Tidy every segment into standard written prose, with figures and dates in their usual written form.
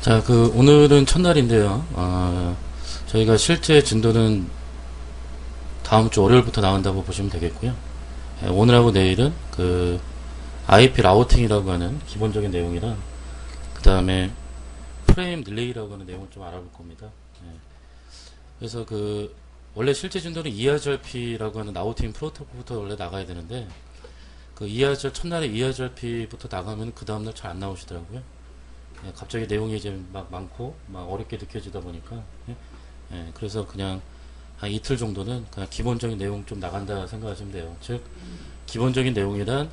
자, 오늘은 첫날인데요. 저희가 실제 진도는 다음 주 월요일부터 나온다고 보시면 되겠고요. 오늘하고 내일은 IP 라우팅이라고 하는 기본적인 내용이랑, 그 다음에 프레임 릴레이라고 하는 내용을 좀 알아볼 겁니다. 그래서 원래 실제 진도는 ERGRP라고 하는 라우팅 프로토콜부터 원래 나가야 되는데, 첫날에 ERGRP부터 나가면 그 다음날 잘 안 나오시더라고요. 갑자기 내용이 이제 막 많고 막 어렵게 느껴지다 보니까 그래서 그냥 한 이틀 정도는 그냥 기본적인 내용 좀 나간다 생각하시면 돼요. 즉 기본적인 내용이란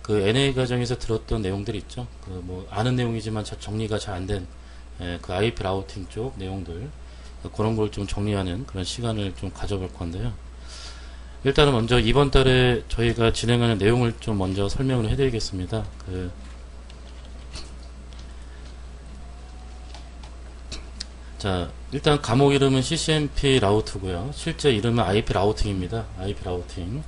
NA 과정에서 들었던 내용들 있죠. 아는 내용이지만 정리가 잘 안 된 IP 라우팅 쪽 내용들, 그런 걸 좀 정리하는 그런 시간을 좀 가져볼 건데요. 일단은 먼저 이번 달에 저희가 진행하는 내용을 좀 먼저 설명을 해드리겠습니다. 자, 일단 과목 이름은 CCNP 라우트고요. 실제 이름은 IP 라우팅입니다. IP 라우팅.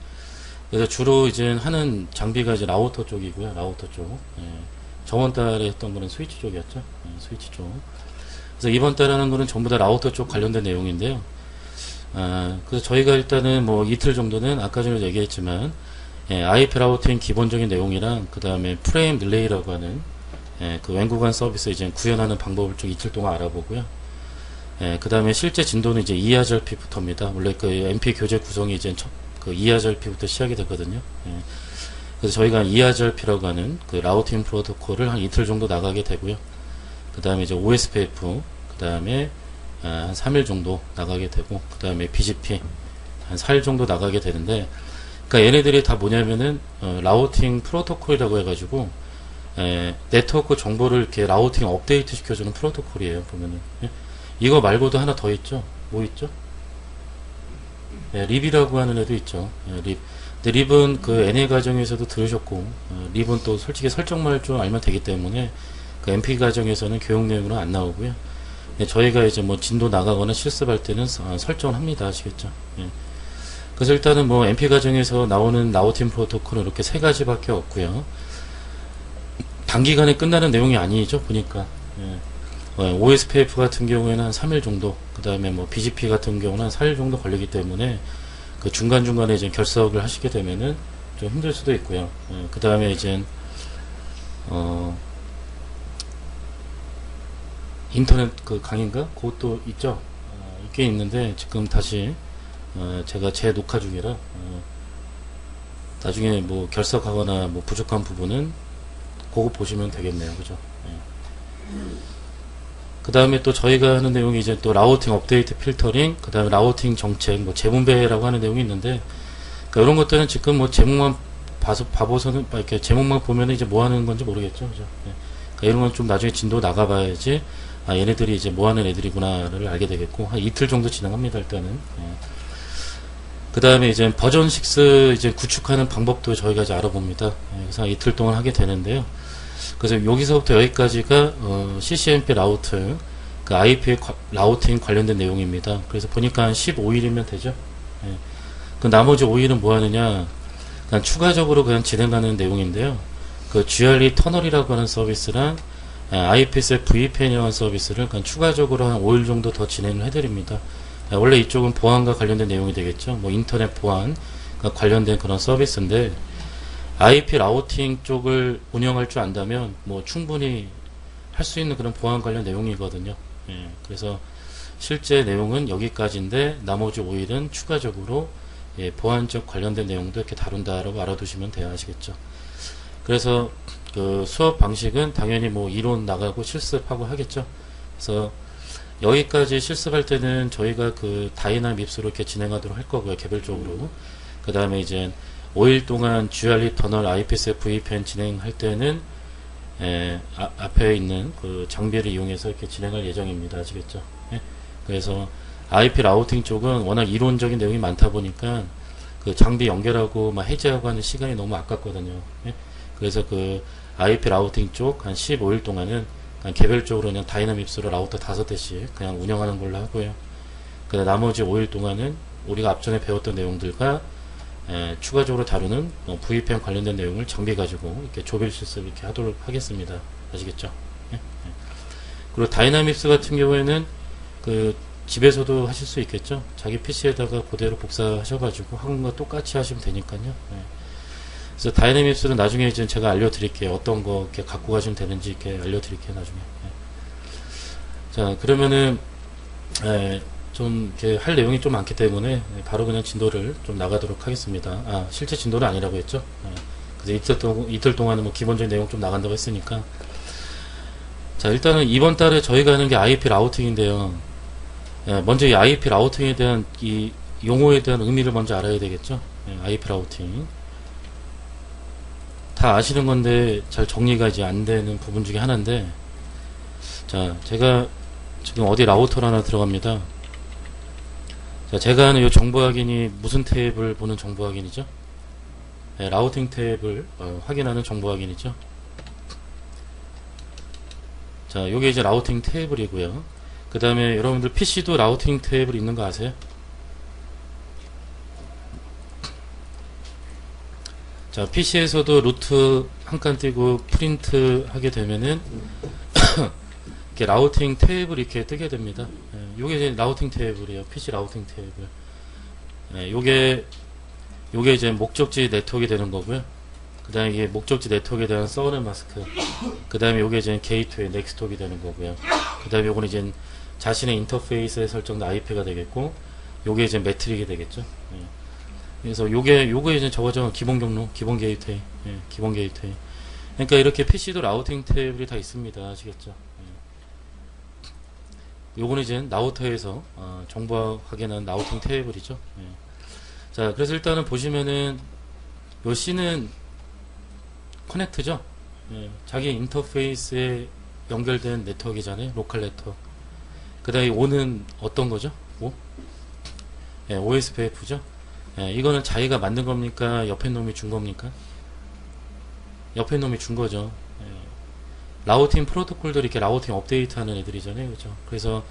그래서 주로 이제 하는 장비가 이제 라우터 쪽이고요. 라우터 쪽. 저번 달에 했던 거는 스위치 쪽이었죠. 스위치 쪽. 그래서 이번 달에 하는 거는 전부 다 라우터 쪽 관련된 내용인데요. 그래서 저희가 일단은 이틀 정도는 아까 전에 얘기했지만 IP 라우팅 기본적인 내용이랑 그 다음에 프레임 릴레이라고 하는 웬구간 서비스 이제 구현하는 방법을 좀 이틀 동안 알아보고요. 그 다음에 실제 진도는 이제 ERGRP부터입니다. 원래 MP 교재 구성이 이제 ERGRP부터 시작이 됐거든요. 그래서 저희가 ERGRP라고 하는 라우팅 프로토콜을 한 이틀 정도 나가게 되고요. 그 다음에 이제 OSPF, 그 다음에 한 3일 정도 나가게 되고, 그 다음에 BGP 한 4일 정도 나가게 되는데, 그러니까 얘네들이 다 뭐냐면은 라우팅 프로토콜이라고 해가지고 네트워크 정보를 이렇게 라우팅 업데이트 시켜주는 프로토콜이에요. 보면은. 이거 말고도 하나 더 있죠. 뭐 있죠? 립이라고 하는 애도 있죠. 립. 근데 립은 NA 과정에서도 들으셨고, 립은 또 솔직히 설정만 좀 알면 되기 때문에 MP 과정에서는 교육 내용으로 안 나오고요. 저희가 이제 진도 나가거나 실습할 때는 설정을 합니다. 아시겠죠? 그래서 일단은 MP 과정에서 나오는 라우팅 프로토콜은 이렇게 세 가지밖에 없고요. 단기간에 끝나는 내용이 아니죠. 보니까. OSPF 같은 경우에는 한 3일 정도, 그 다음에 BGP 같은 경우는 한 4일 정도 걸리기 때문에 중간중간에 이제 결석을 하시게 되면은 좀 힘들 수도 있고요. 그 다음에 이제 인터넷 강의인가? 그것도 있죠. 있긴 있는데 지금 다시 제가 재녹화 중이라 나중에 결석하거나 부족한 부분은 그거 보시면 되겠네요. 그죠? 그 다음에 또 저희가 하는 내용이 이제 또 라우팅 업데이트 필터링, 그 다음에 라우팅 정책, 재분배라고 하는 내용이 있는데, 이런 것들은 지금 제목만 봐보서는, 이렇게 제목만 보면은 이제 뭐 하는 건지 모르겠죠. 그죠? 이런 건 좀 나중에 진도 나가봐야지, 얘네들이 이제 뭐 하는 애들이구나를 알게 되겠고, 한 이틀 정도 진행합니다, 일단은. 그 다음에 이제 버전 6 이제 구축하는 방법도 저희가 이제 알아봅니다. 그래서 한 이틀 동안 하게 되는데요. 그래서 여기서부터 여기까지가 CCNP 라우트, IP 라우팅 관련된 내용입니다. 그래서 보니까 한 15일이면 되죠. 나머지 5일은 뭐 하느냐, 그냥 추가적으로 그냥 진행하는 내용인데요. GRE 터널이라고 하는 서비스랑 IPsec VPN이라는 서비스를 그냥 추가적으로 한 5일 정도 더 진행을 해드립니다. 원래 이쪽은 보안과 관련된 내용이 되겠죠. 인터넷 보안 관련된 그런 서비스인데, IP 라우팅 쪽을 운영할 줄 안다면 충분히 할 수 있는 그런 보안 관련 내용이거든요. 그래서 실제 내용은 여기까지인데 나머지 5일은 추가적으로 보안적 관련된 내용도 이렇게 다룬다라고 알아두시면 돼야 아시겠죠. 그래서 수업 방식은 당연히 이론 나가고 실습하고 하겠죠. 그래서 여기까지 실습할 때는 저희가 다이나믹스로 이렇게 진행하도록 할 거고요. 개별적으로. 그 다음에 이제 5일 동안 GRE 터널 IPsec VPN 진행할 때는 앞에 있는 장비를 이용해서 이렇게 진행할 예정입니다. 아시겠죠? 그래서 IP 라우팅 쪽은 워낙 이론적인 내용이 많다 보니까 장비 연결하고 해제하고 하는 시간이 너무 아깝거든요. 그래서 IP 라우팅 쪽 한 15일 동안은 그냥 개별적으로 그냥 다이나믹스로 라우터 5대씩 그냥 운영하는 걸로 하고요. 나머지 5일 동안은 우리가 앞전에 배웠던 내용들과 추가적으로 다루는 VPN 관련된 내용을 장비 가지고 이렇게 조별 실습 이렇게 하도록 하겠습니다. 아시겠죠? 그리고 다이나믹스 같은 경우에는 그 집에서도 하실 수 있겠죠. 자기 PC에다가 그대로 복사하셔가지고 학원과 똑같이 하시면 되니까요. 네. 그래서 다이내믹스는 나중에 이제 제가 알려드릴게요. 어떤 거 이렇게 갖고 가시면 되는지 이렇게 알려드릴게요. 나중에. 네. 자, 그러면은 좀 이렇게 할 내용이 좀 많기 때문에 바로 그냥 진도를 좀 나가도록 하겠습니다. 아, 실제 진도는 아니라고 했죠. 그래서 이틀 동안은 뭐 기본적인 내용 좀 나간다고 했으니까. 자, 일단은 이번 달에 저희가 하는 게 IP 라우팅인데요. 먼저 이 IP 라우팅에 대한 이 용어에 대한 의미를 먼저 알아야 되겠죠. IP 라우팅. 다 아시는 건데 잘 정리가 이제 안 되는 부분 중에 하나인데, 자, 제가 지금 어디 라우터로 하나 들어갑니다. 자, 제가 하는 이 정보 확인이 무슨 탭을 보는 정보 확인이죠? 라우팅 탭을 확인하는 정보 확인이죠. 자, 요게 이제 라우팅 테이블이고요. 그 다음에 여러분들 PC도 라우팅 테이블 있는 거 아세요? 자, PC에서도 루트 한 칸 띄고 프린트 하게 되면은 이렇게 라우팅 테이블이 이렇게 뜨게 됩니다. 요게 이제 라우팅 테이블이에요. PC 라우팅 테이블. 요게 이제 목적지 네트워크가 되는 거고요. 그 다음에 이게 목적지 네트워크에 대한 서너 마스크. 그 다음에 요게 이제 게이트웨이 넥스트워크가 되는 거고요. 그 다음에 요거는 이제 자신의 인터페이스에 설정된 IP가 되겠고, 요게 이제 매트릭이 되겠죠. 그래서 요게 이제 저거죠. 기본 경로, 기본 게이트웨이. 기본 게이트웨이. 그러니까 이렇게 PC도 라우팅 테이블이 다 있습니다. 아시겠죠? 요거는 이제 라우터에서 정보 확인하는 라우팅 테이블이죠. 자, 그래서 일단은 보시면은 요 C는 커넥트죠. 자기 인터페이스에 연결된 네트워크이잖아요. 로컬 네트워크. 그 다음에 O는 어떤 거죠? O? OSPF죠. 이거는 자기가 만든 겁니까? 옆에 놈이 준 겁니까? 옆에 놈이 준 거죠. 라우팅 프로토콜들이 이렇게 라우팅 업데이트 하는 애들이잖아요. 그죠? 그래서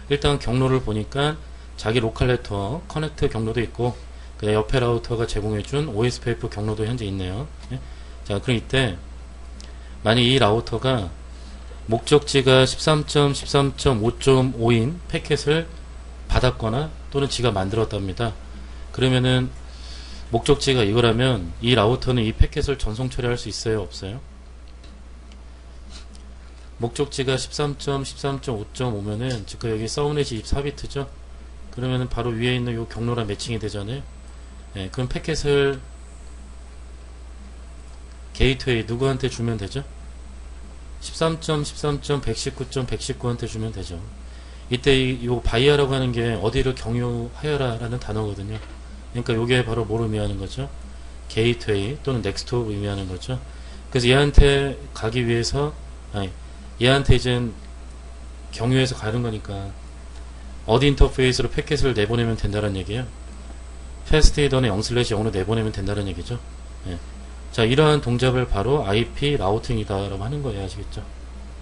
일단 경로를 보니까 자기 로컬 네트워크 커넥트 경로도 있고, 그 옆에 라우터가 제공해준 OSPF 경로도 현재 있네요. 자, 그럼 이때 만약 이 라우터가 목적지가 13.13.5.5인 패켓을 받았거나 또는 지가 만들었답니다. 그러면은 목적지가 이거라면 이 라우터는 이 패켓을 전송 처리할 수 있어요? 없어요? 목적지가 13.13.5.5면은 즉 여기 서브넷이 24비트죠? 그러면은 바로 위에 있는 요 경로랑 매칭이 되잖아요? 그럼 패켓을 게이트웨이 누구한테 주면 되죠? 13.13.119.119한테 주면 되죠. 이때 이 바이아라고 하는 게 어디를 경유하여라 라는 단어거든요. 그러니까 요게 바로 뭘 의미하는 거죠? 게이트웨이 또는 넥스트를 의미하는 거죠. 그래서 얘한테 가기 위해서, 얘한테 이제 경유해서 가는 거니까 어디 인터페이스로 패켓을 내보내면 된다는 얘기예요. 패스트이더는 0/0으로 내보내면 된다는 얘기죠. 자, 이러한 동작을 바로 IP 라우팅이다 라고 하는 거예요. 아시겠죠?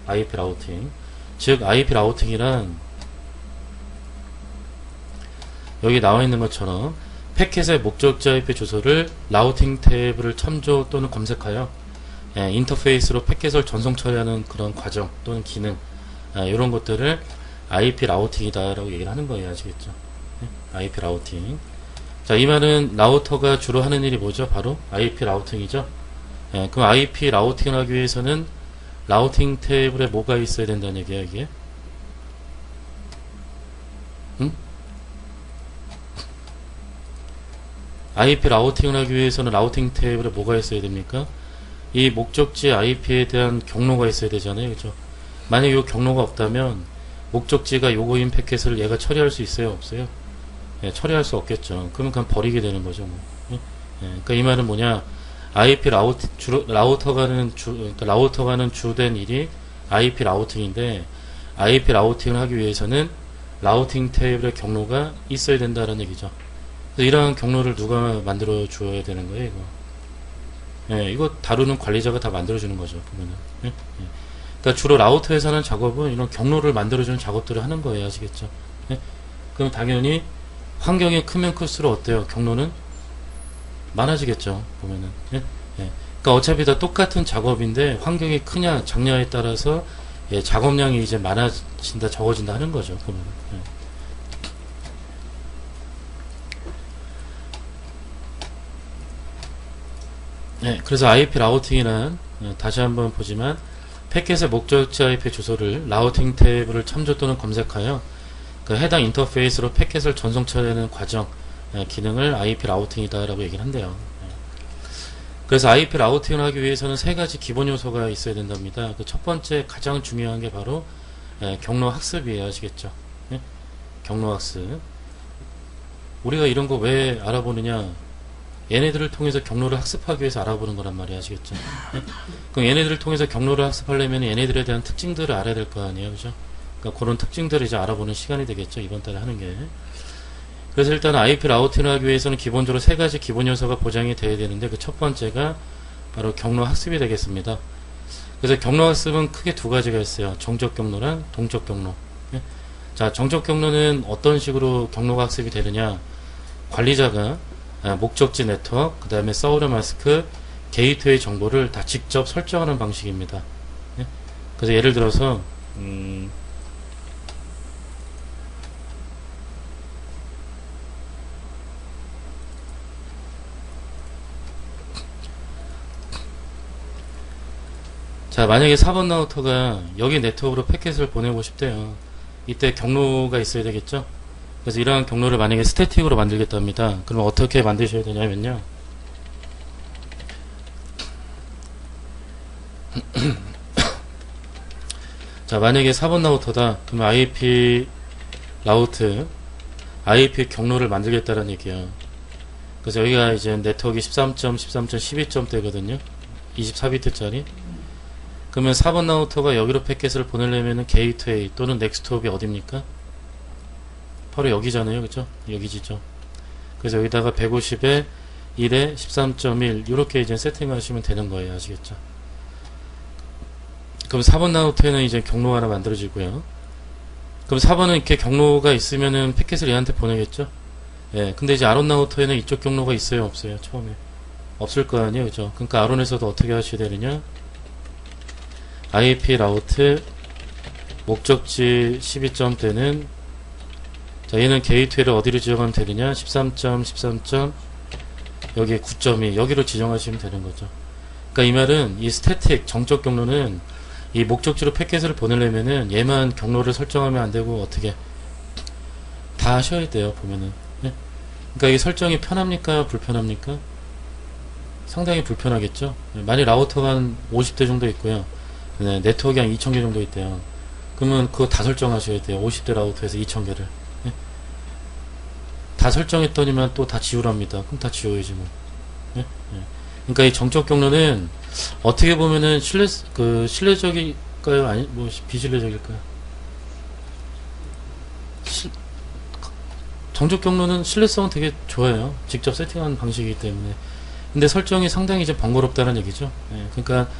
IP 라우팅. 즉 IP 라우팅이란 여기 나와 있는 것처럼 패켓의 목적지 IP 주소를 라우팅 테이블을 첨조 또는 검색하여 인터페이스로 패켓을 전송 처리하는 그런 과정 또는 기능, 이런 것들을 IP 라우팅이다 라고 얘기를 하는 거예요. 아시겠죠? IP 라우팅. 자, 이 말은 라우터가 주로 하는 일이 뭐죠? 바로 IP 라우팅이죠. 그럼 IP 라우팅을 하기 위해서는 라우팅 테이블에 뭐가 있어야 된다는 얘기야, 이게? 응? IP 라우팅을 하기 위해서는 라우팅 테이블에 뭐가 있어야 됩니까? 이 목적지 IP에 대한 경로가 있어야 되잖아요. 그죠? 만약 이 경로가 없다면 목적지가 요거인 패켓을 얘가 처리할 수 있어요? 없어요? 처리할 수 없겠죠. 그러면 그냥 버리게 되는 거죠. 뭐. 그러니까 이 말은 뭐냐? IP 라우터가는 주된 일이 IP 라우팅인데, IP 라우팅을 하기 위해서는 라우팅 테이블의 경로가 있어야 된다는 얘기죠. 그래서 이러한 경로를 누가 만들어 줘야 되는 거예요, 이거. 이거 다루는 관리자가 다 만들어 주는 거죠, 보면은. 그러니까 주로 라우터에서 하는 작업은 이런 경로를 만들어 주는 작업들을 하는 거예요, 아시겠죠? 그럼 당연히 환경이 크면 클수록 어때요? 경로는 많아지겠죠, 보면은. 그러니까 어차피 다 똑같은 작업인데 환경이 크냐 작냐에 따라서 예, 작업량이 이제 많아진다, 적어진다 하는 거죠. 보면. 예. 네, 그래서 IP 라우팅이란 다시 한번 보지만 패킷의 목적지 IP 주소를 라우팅 탭을 참조 또는 검색하여 그 해당 인터페이스로 패킷을 전송처리하는 과정 기능을 IP 라우팅이다 라고 얘기를 한대요. 그래서 IP 라우팅을 하기 위해서는 세 가지 기본 요소가 있어야 된답니다. 그 첫 번째 가장 중요한 게 바로 경로 학습이에요. 아시겠죠? 경로 학습. 우리가 이런 거 왜 알아보느냐? 얘네들을 통해서 경로를 학습하기 위해서 알아보는 거란 말이에요. 아시겠죠? 그럼 얘네들을 통해서 경로를 학습하려면 얘네들에 대한 특징들을 알아야 될 거 아니에요. 그죠? 그러니까 그런 특징들을 이제 알아보는 시간이 되겠죠. 이번 달에 하는 게. 그래서 일단 IP 라우팅을 하기 위해서는 기본적으로 세 가지 기본 요소가 보장이 돼야 되는데 그 첫 번째가 바로 경로 학습이 되겠습니다. 그래서 경로 학습은 크게 두 가지가 있어요. 정적 경로랑 동적 경로. 자, 정적 경로는 어떤 식으로 경로가 학습이 되느냐? 관리자가 목적지 네트워크, 그 다음에 서버 마스크, 게이트웨이 정보를 다 직접 설정하는 방식입니다. 그래서 예를 들어서 자, 만약에 4번 라우터가 여기 네트워크로 패킷을 보내고 싶대요. 이때 경로가 있어야 되겠죠? 그래서 이러한 경로를 만약에 스태틱으로 만들겠답니다. 그러면 어떻게 만드셔야 되냐면요. 자, 만약에 4번 라우터다. 그러면 IP 라우트, IP 경로를 만들겠다는 얘기야. 그래서 여기가 이제 네트워크 13.13.12점대거든요. 24비트짜리. 그러면 4번 라우터가 여기로 패킷을 보내려면은 게이트웨이 또는 넥스트홉이 어딥니까? 바로 여기잖아요. 그죠? 여기지죠. 그래서 여기다가 150에 1에 13.1 이렇게 이제 세팅하시면 되는 거예요. 아시겠죠? 그럼 4번 라우터에는 이제 경로가 하나 만들어지고요. 그럼 4번은 이렇게 경로가 있으면은 패킷을 얘한테 보내겠죠? 예. 근데 이제 아론 라우터에는 이쪽 경로가 있어요? 없어요? 처음에. 없을 거 아니에요? 그죠? 그러니까 아론에서도 어떻게 하셔야 되느냐? IP 라우트 목적지 12점대는 자, 얘는 게이트웨이를 어디로 지정하면 되느냐? 13.13. 여기 9.2 여기로 지정하시면 되는 거죠. 그러니까 이 말은 이 스태틱 정적 경로는 이 목적지로 패킷을 보내려면은 얘만 경로를 설정하면 안 되고 어떻게 다 하셔야 돼요. 보면은. 네? 그러니까 이게 설정이 편합니까? 불편합니까? 상당히 불편하겠죠. 만약 라우터가 한 50대 정도 있고요. 네, 네트워크 한 2000개 정도 있대요. 그러면 그거 다 설정하셔야 돼요. 50대 라우터에서 2000개를. 네? 다 설정했더니만 또 다 지우랍니다. 그럼 다 지워야지 뭐. 네? 네. 그러니까 이 정적 경로는 어떻게 보면은 신뢰적일까요? 아니, 뭐, 비신뢰적일까요? 정적 경로는 신뢰성은 되게 좋아요. 직접 세팅하는 방식이기 때문에. 근데 설정이 상당히 이제 번거롭다는 얘기죠. 네. 그러니까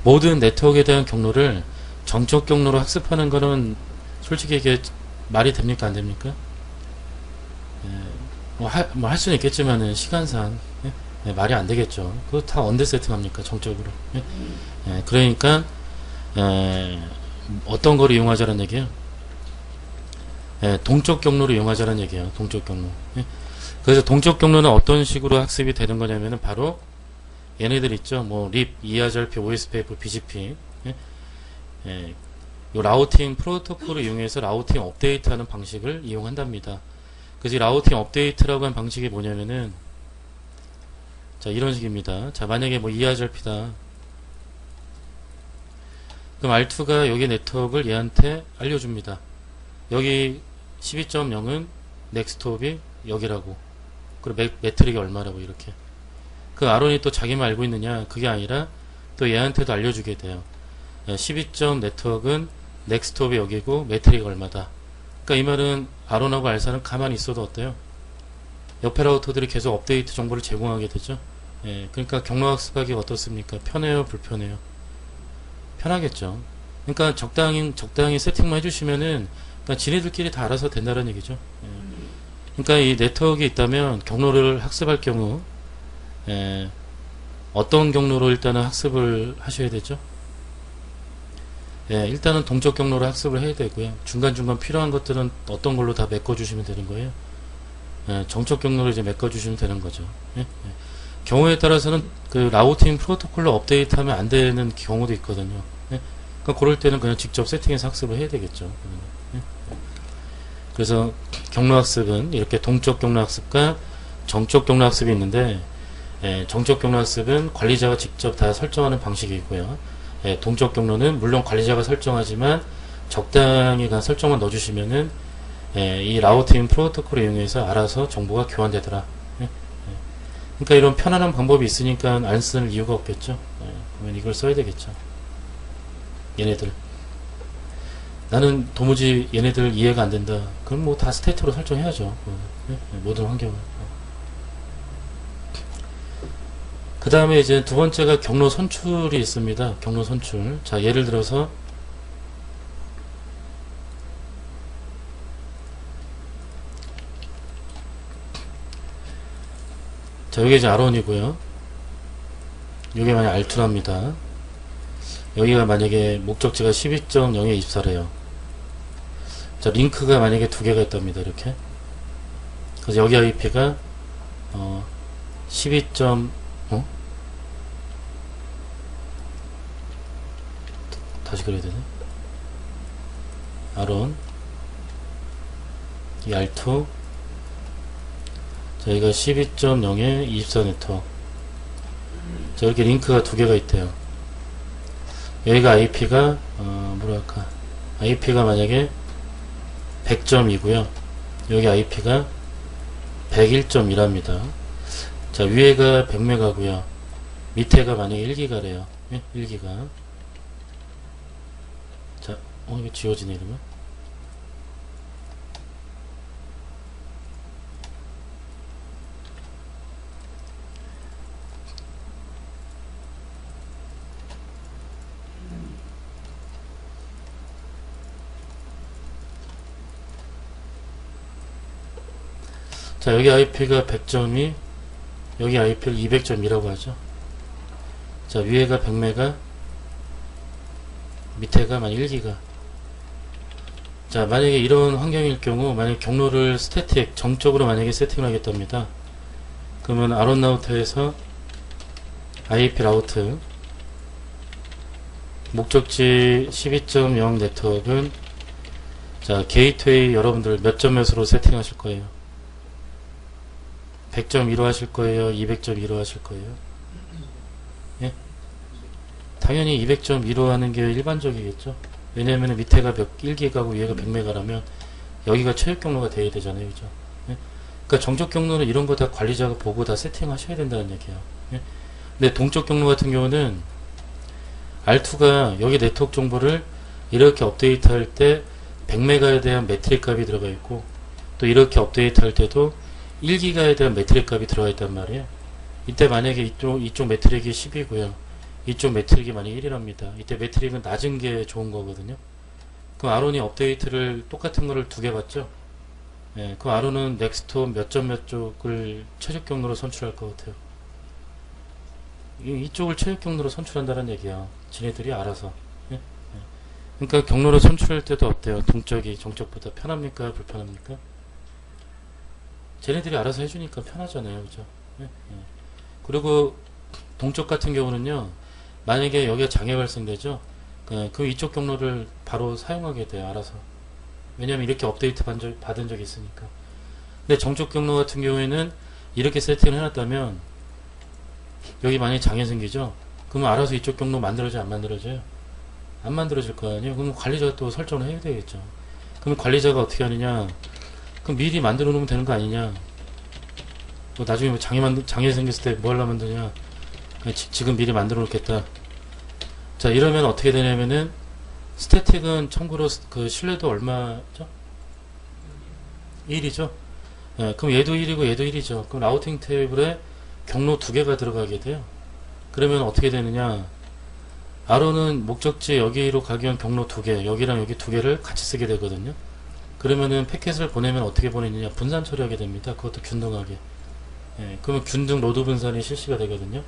모든 네트워크에 대한 경로를 정적 경로로 학습하는 거는 솔직히 이게 말이 됩니까? 안 됩니까? 뭐 할 수는 있겠지만은 시간상 말이 안 되겠죠. 그거 다 언제 세팅합니까? 정적으로. 그러니까 어떤 걸 이용하자는 얘기예요? 동적 경로를 이용하자는 얘기예요. 동적 경로. 그래서 동적 경로는 어떤 식으로 학습이 되는 거냐면은 바로 얘네들 있죠. 뭐 립, ERP, OSPF, BGP. 요 라우팅 프로토콜을 이용해서 라우팅 업데이트하는 방식을 이용한답니다. 그래서 이 라우팅 업데이트라고 하는 방식이 뭐냐면은 자, 이런 식입니다. 자, 만약에 뭐 ERP다. 그럼 R2가 여기 네트워크를 얘한테 알려줍니다. 여기 12.0은 넥스트홉이 여기라고. 그리고 매트릭이 얼마라고 이렇게. 그 아론이 또 자기만 알고 있느냐? 그게 아니라 또 얘한테도 알려주게 돼요. 12점 네트워크는 넥스트홉이 여기고 매트릭이 얼마다. 그러니까 이 말은 아론하고 알사는 가만히 있어도 어때요? 옆에 라우터들이 계속 업데이트 정보를 제공하게 되죠. 그러니까 경로학습하기 어떻습니까? 편해요? 불편해요? 편하겠죠. 그러니까 적당히 세팅만 해주시면은 그러니까 지네들끼리 다 알아서 된다는 얘기죠. 그러니까 이 네트워크에 있다면 경로를 학습할 경우 어떤 경로로 일단은 학습을 하셔야 되죠? 예, 일단은 동적 경로로 학습을 해야 되고요. 중간중간 필요한 것들은 어떤 걸로 다 메꿔주시면 되는 거예요. 예, 정적 경로로 이제 메꿔주시면 되는 거죠. 예, 예. 경우에 따라서는 그 라우팅 프로토콜로 업데이트하면 안 되는 경우도 있거든요. 예? 그러니까 그럴 때는 그냥 직접 세팅해서 학습을 해야 되겠죠. 예? 그래서 경로 학습은 이렇게 동적 경로 학습과 정적 경로 학습이 있는데, 예, 정적 경로 학습은 관리자가 직접 다 설정하는 방식이고요. 예, 동적 경로는 물론 관리자가 설정하지만 적당히 간 설정만 넣어주시면은, 예, 이 라우팅 프로토콜을 이용해서 알아서 정보가 교환되더라. 예? 그러니까 이런 편안한 방법이 있으니까 안 쓸 이유가 없겠죠. 예, 그러면 이걸 써야 되겠죠. 얘네들. 나는 도무지 얘네들 이해가 안 된다. 그럼 뭐 다 스테이트로 설정해야죠. 예? 모든 환경을. 그 다음에 이제 두 번째가 경로 선출이 있습니다. 경로 선출. 자, 예를 들어서 자, 여기 이제 R1이고요. 여기 만약 R2랍니다. 여기가 만약에 목적지가 12.0에 24래요. 자, 링크가 만약에 두 개가 있답니다. 이렇게. 그래서 여기 IP가 12. 다시 그려야 되네. R1, 이 R2. 자, 여기가 12.0에 24 네트워크. 자, 이렇게 링크가 두 개가 있대요. 여기가 IP가 뭐랄까, IP가 만약에 100.2고요 여기 IP가 101.1합니다. 자, 위에가 100메가고요 밑에가 만약에 1기가래요. 예? 1기가. 자, 이거 지워지네 이러면. 자, 여기 IP가 100.2, 여기 IP를 200.2라고 하죠. 자, 위에가 100메가, 밑에가 만 1기가. 자, 만약에 이런 환경일 경우, 만약에 경로를 스태틱, 정적으로 만약에 세팅을 하겠답니다. 그러면 R1 라우터에서 IP 라우트, 목적지 12.0 네트워크는, 자, 게이트웨이 여러분들 몇 점 몇으로 세팅하실 거예요? 100.15 하실 거예요? 200.15 하실 거예요? 예? 당연히 200.15 하는 게 일반적이겠죠? 왜냐면 밑에가 1기가고 위에가 100메가라면 여기가 최역 경로가 돼야 되잖아요. 그죠? 예? 그러니까 정적 경로는 이런 거 다 관리자가 보고 다 세팅하셔야 된다는 얘기예요. 예? 근데 동적 경로 같은 경우는 R2가 여기 네트워크 정보를 이렇게 업데이트 할 때 100메가에 대한 매트릭 값이 들어가 있고, 또 이렇게 업데이트 할 때도 1기가에 대한 매트릭 값이 들어가 있단 말이에요. 이때 만약에 이쪽 매트릭이 10이고요. 이쪽 매트릭이 만약에 1이랍니다. 이때 매트릭은 낮은 게 좋은 거거든요. 그럼 R1이 업데이트를 똑같은 거를 두 개 받죠? 예, 그럼 R1은 넥스트홈 몇 점 몇 쪽을 최적 경로로 선출할 것 같아요. 이쪽을 최적 경로로 선출한다는 얘기야. 지네들이 알아서. 예? 예. 그러니까 경로를 선출할 때도 어때요? 동적이 정적보다 편합니까? 불편합니까? 쟤네들이 알아서 해주니까 편하잖아요. 그죠? 예? 예. 그리고 동쪽 같은 경우는요, 만약에 여기가 장애 발생되죠? 그 이쪽 경로를 바로 사용하게 돼요. 알아서. 왜냐면 이렇게 업데이트 받은 적이 있으니까. 근데 정쪽 경로 같은 경우에는 이렇게 세팅을 해놨다면 여기 만약에 장애 생기죠? 그러면 알아서 이쪽 경로 만들어져요? 안 만들어져요? 안 만들어질 거 아니에요? 그럼 관리자가 또 설정을 해야 되겠죠. 그럼 관리자가 어떻게 하느냐? 그럼 미리 만들어 놓으면 되는 거 아니냐? 뭐 나중에 뭐 장애 생겼을 때 뭐 하려면 되냐? 지금 미리 만들어 놓겠다. 자, 이러면 어떻게 되냐면은, 스태틱은 참고로 그 신뢰도 얼마죠? 1이죠? 예, 그럼 얘도 1이고 얘도 1이죠. 그럼 라우팅 테이블에 경로 두 개가 들어가게 돼요. 그러면 어떻게 되느냐? R1은 목적지 여기로 가기 위한 경로 두 개, 여기랑 여기 두 개를 같이 쓰게 되거든요. 그러면은 패킷을 보내면 어떻게 보내느냐? 분산 처리하게 됩니다. 그것도 균등하게. 예, 그러면 균등 로드 분산이 실시가 되거든요.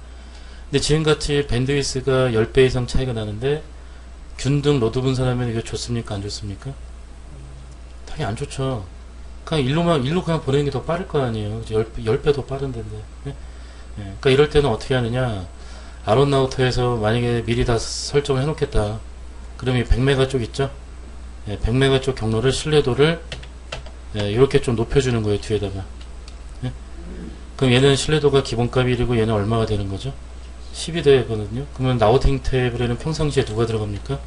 근데 지금같이 밴드위스가 10배 이상 차이가 나는데 균등 로드 분산하면 이게 좋습니까? 안 좋습니까? 당연히 안 좋죠. 그냥 일로 그냥 보내는 게 더 빠를 거 아니에요. 10배 더 빠른데. 예? 그러니까 이럴 때는 어떻게 하느냐. 아론 라우터에서 만약에 미리 다 설정을 해놓겠다. 그러면 100메가 쪽 있죠? 100메가 쪽 경로를 신뢰도를 이렇게 좀 높여주는 거예요. 뒤에다가. 예? 그럼 얘는 신뢰도가 기본값이 1이고 얘는 얼마가 되는 거죠? 10이 되거든요. 그러면 라우팅 테이블에는 평상시에 누가 들어갑니까?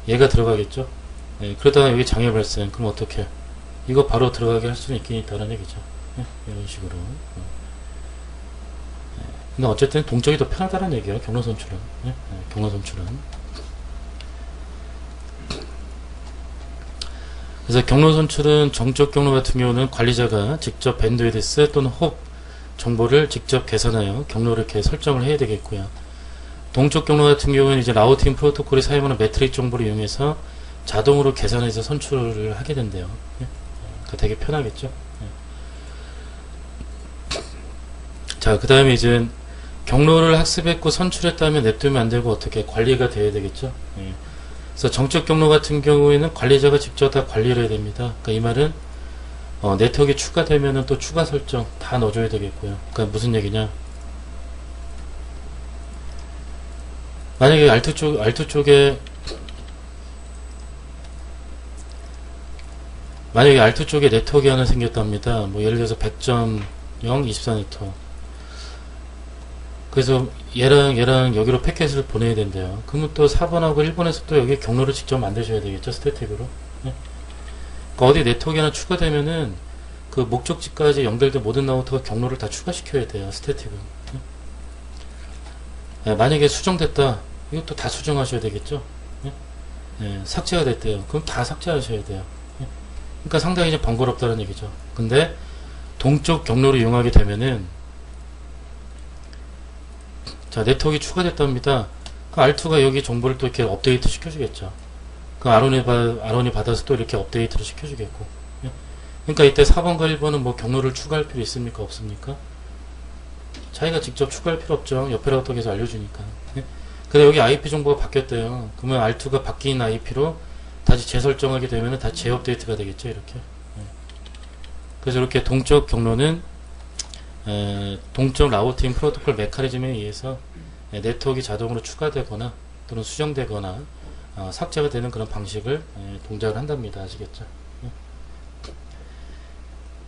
얘가 들어가겠죠? 그러다가 여기 장애 발생. 그럼 어떻게? 이거 바로 들어가게 할 수는 있긴 있다는 얘기죠. 이런 식으로. 근데 어쨌든 동적이 더 편하다는 얘기예요. 경로 선출은. 경로 선출은. 그래서 경로 선출은 정적 경로 같은 경우는 관리자가 직접 밴드위드스 또는 홉 정보를 직접 계산하여 경로를 이렇게 설정을 해야 되겠고요. 동적 경로 같은 경우는 이제 라우팅 프로토콜이 사용하는 매트릭 정보를 이용해서 자동으로 계산해서 선출을 하게 된대요. 그러니까 되게 편하겠죠. 자, 그 다음에 이제 경로를 학습했고 선출했다면 냅두면 안 되고 어떻게 관리가 돼야 되겠죠. 그래서 정적 경로 같은 경우에는 관리자가 직접 다 관리를 해야 됩니다. 그러니까 이 말은 네트워크가 추가되면은 또 추가 설정 다 넣어줘야 되겠고요. 그러니까 무슨 얘기냐? 만약에 알트 쪽에 만약에 알트 쪽에 네트워크 하나 생겼답니다. 뭐 예를 들어서 100.0 24네트워크. 그래서 얘랑 여기로 패킷을 보내야 된대요. 그러면 또 4번하고 1번에서 또 여기 경로를 직접 만드셔야 되겠죠. 스태틱으로. 그러니까 어디 네트워크 하나 추가되면은 그 목적지까지 연결된 모든 라우터가 경로를 다 추가시켜야 돼요. 스태틱은. 만약에 수정됐다. 이것도 다 수정하셔야 되겠죠. 삭제가 됐대요. 그럼 다 삭제하셔야 돼요. 그러니까 상당히 이제 번거롭다는 얘기죠. 근데 동쪽 경로를 이용하게 되면은 자, 네트워크가 추가됐답니다. 그 R2가 여기 정보를 또 이렇게 업데이트 시켜주겠죠. 그 아론이 받아서 또 이렇게 업데이트를 시켜주겠고. 그러니까 이때 4번과 1번은 뭐 경로를 추가할 필요 있습니까? 없습니까? 자기가 직접 추가할 필요 없죠. 옆에 라우터 계속 알려주니까. 근데 여기 IP 정보가 바뀌었대요. 그러면 R2가 바뀐 IP로 다시 재설정하게 되면 다시 재업데이트가 되겠죠. 이렇게. 그래서 이렇게 동적 경로는 동적 라우팅 프로토콜 메커니즘에 의해서 네트워크가 자동으로 추가되거나 또는 수정되거나 삭제가 되는 그런 방식을 동작을 한답니다. 아시겠죠?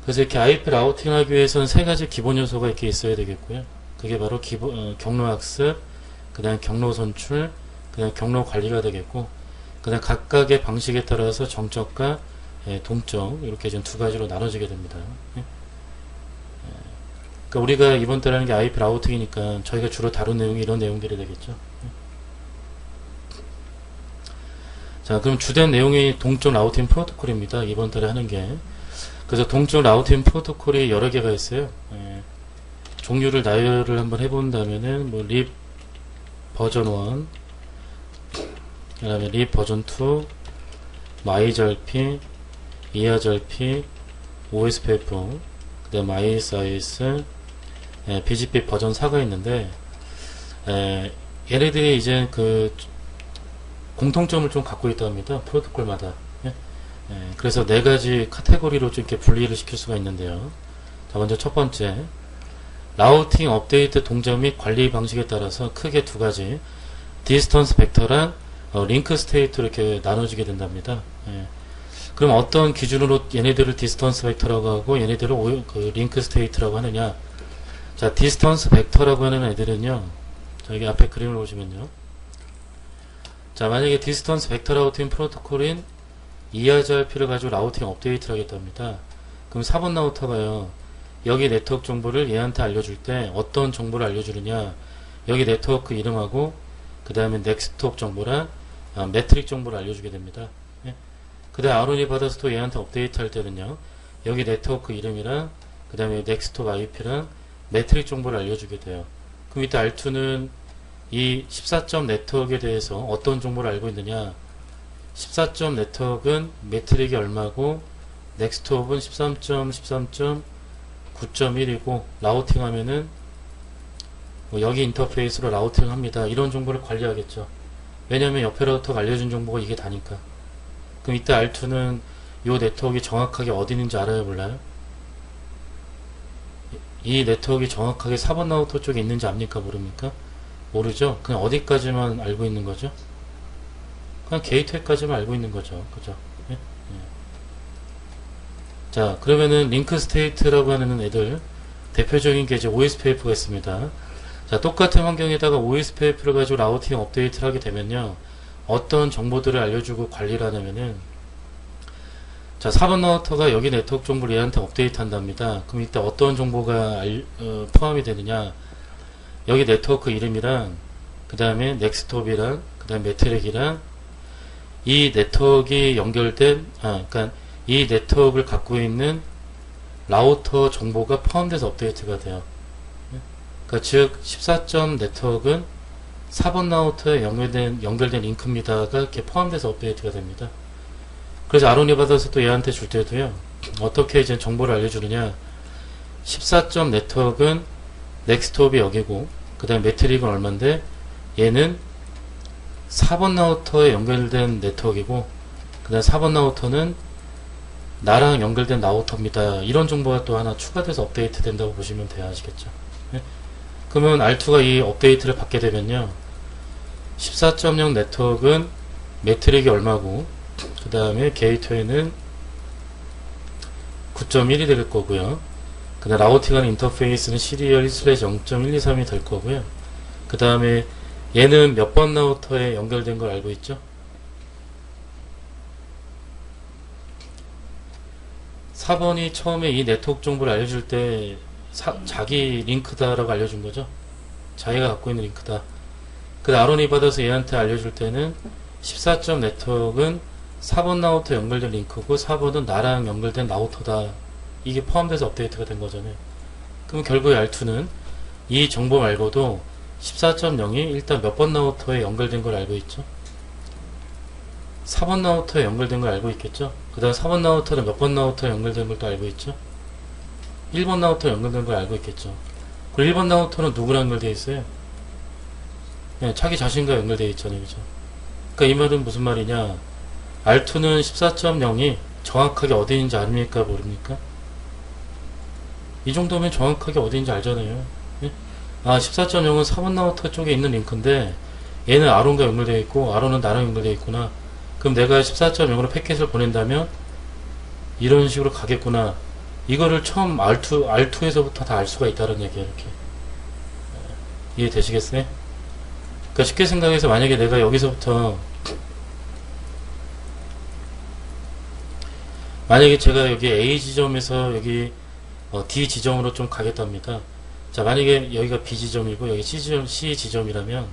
그래서 이렇게 IP 라우팅 하기 위해서는 세 가지 기본 요소가 이렇게 있어야 되겠고요. 그게 바로 경로 학습, 그 다음 경로 선출, 그 다음 경로 관리가 되겠고, 그 다음 각각의 방식에 따라서 정적과 동적 이렇게 좀 두 가지로 나눠지게 됩니다. 그러니까 우리가 이번 달에 하는 게 IP 라우팅이니까 저희가 주로 다룬 내용이 이런 내용들이 되겠죠. 자, 그럼 주된 내용이 동적 라우팅 프로토콜입니다. 이번 달에 하는 게. 그래서 동적 라우팅 프로토콜이 여러 개가 있어요. 종류를 나열을 한번 해본다면은 뭐 립 버전 1, 그 다음에 립 버전 2, IGRP, ERGRP, OSPF, 그 다음 ISIS, BGP 버전 4가 있는데, 얘네들이 이제 그 공통점을 좀 갖고 있다 합니다. 프로토콜마다. 그래서 네 가지 카테고리로 좀 이렇게 분리를 시킬 수가 있는데요. 자, 먼저 첫 번째, 라우팅 업데이트 동작 및 관리 방식에 따라서 크게 두 가지, 디스턴스 벡터랑 링크 스테이트로 이렇게 나눠지게 된답니다. 그럼 어떤 기준으로 얘네들을 디스턴스 벡터라고 하고 얘네들을 그 링크 스테이트라고 하느냐? 자, 디스턴스 벡터라고 하는 애들은요, 자, 여기 앞에 그림을 보시면요. 자, 만약에 디스턴스 벡터 라우팅 프로토콜인 ERGRP를 가지고 라우팅 업데이트를 하겠답니다. 그럼 4번 라우터가요, 여기 네트워크 정보를 얘한테 알려줄 때 어떤 정보를 알려주느냐? 여기 네트워크 이름하고 그 다음에 넥스트홉 정보랑 매트릭 정보를 알려주게 됩니다. 그 다음에 아론이 받아서 또 얘한테 업데이트 할 때는요, 여기 네트워크 이름이랑 그 다음에 넥스트홉 IP랑 매트릭 정보를 알려주게 돼요. 그럼 이때 R2는 이 14점 네트워크에 대해서 어떤 정보를 알고 있느냐? 14점 네트워크는 매트릭이 얼마고 넥스트홉은 13.13.9.1이고 라우팅 하면은 뭐 여기 인터페이스로 라우팅 합니다. 이런 정보를 관리하겠죠. 왜냐면 옆에 라우터가 알려준 정보가 이게 다니까. 그럼 이때 R2는 이 네트워크가 정확하게 어디 있는지 알아요, 몰라요? 이 네트워크가 정확하게 4번 라우터 쪽에 있는지 압니까, 모릅니까? 모르죠? 그냥 어디까지만 알고 있는 거죠? 그냥 게이트웨이까지만 알고 있는 거죠. 그죠? 예? 예. 자, 그러면은 링크 스테이트라고 하는 애들 대표적인 게 이제 OSPF가 있습니다. 자, 똑같은 환경에다가 OSPF를 가지고 라우팅 업데이트를 하게 되면요, 어떤 정보들을 알려주고 관리를 하냐면은, 자, 4번 라우터가 여기 네트워크 정보를 얘한테 업데이트 한답니다. 그럼 이때 어떤 정보가 포함이 되느냐, 여기 네트워크 이름이랑 그 다음에 넥스톱이랑 그 다음에 메트릭이랑 이 네트워크가 연결된 그러니까 이 네트워크를 갖고 있는 라우터 정보가 포함돼서 업데이트가 돼요. 그러니까 즉 14점 네트워크는 4번 라우터에 연결된 링크입니다가 이렇게 포함돼서 업데이트가 됩니다. 그래서 아론이 받아서 또 얘한테 줄 때도요, 어떻게 이제 정보를 알려주느냐, 14점 네트워크는 넥스톱이 여기고 그 다음에 매트릭은 얼만데, 얘는 4번 라우터에 연결된 네트워크이고 그 다음 4번 라우터는 나랑 연결된 라우터입니다. 이런 정보가 또 하나 추가돼서 업데이트 된다고 보시면 돼야 아시겠죠. 네? 그러면 R2가 이 업데이트를 받게 되면요, 14.0 네트워크는 매트릭이 얼마고 그 다음에 게이트웨이는 9.1이 될 거고요. 그 다음 라우팅하는 인터페이스는 시리얼 1/0.123이 될 거고요. 그 다음에 얘는 몇 번 라우터에 연결된 걸 알고 있죠? 4번이 처음에 이 네트워크 정보를 알려줄 때 자기 링크다라고 알려준 거죠. 자기가 갖고 있는 링크다. 그 아론이 받아서 얘한테 알려줄 때는 14점 네트워크는 4번 라우터 연결된 링크고 4번은 나랑 연결된 라우터다. 이게 포함돼서 업데이트가 된 거잖아요. 그럼 결국에 R2는 이 정보 말고도 14.0이 일단 몇 번 라우터에 연결된 걸 알고 있죠. 4번 라우터에 연결된 걸 알고 있겠죠. 그 다음 4번 라우터는 몇 번 라우터에 연결된 걸 또 알고 있죠. 1번 라우터에 연결된 걸 알고 있겠죠. 그리고 1번 라우터는 누구랑 연결되어 있어요? 네, 자기 자신과 연결되어 있잖아요. 그죠? 그러니까 이 말은 무슨 말이냐, R2는 14.0이 정확하게 어디 있는지 압니까, 모릅니까? 이 정도면 정확하게 어디 있는지 알잖아요. 예? 아, 14.0은 4번 라우터 쪽에 있는 링크인데 얘는 아론과 연결되어 있고 아론은 나랑 연결되어 있구나. 그럼 내가 14.0으로 패킷을 보낸다면 이런 식으로 가겠구나. 이거를 처음 R2에서부터 다 알 수가 있다는 얘기예요. 이렇게. 이해되시겠어요? 그러니까 쉽게 생각해서 만약에 내가 여기서부터, 만약에 제가 여기 A 지점에서 여기 D 지점으로 좀 가겠답니다. 자, 만약에 여기가 B 지점이고 여기 C 지점이라면,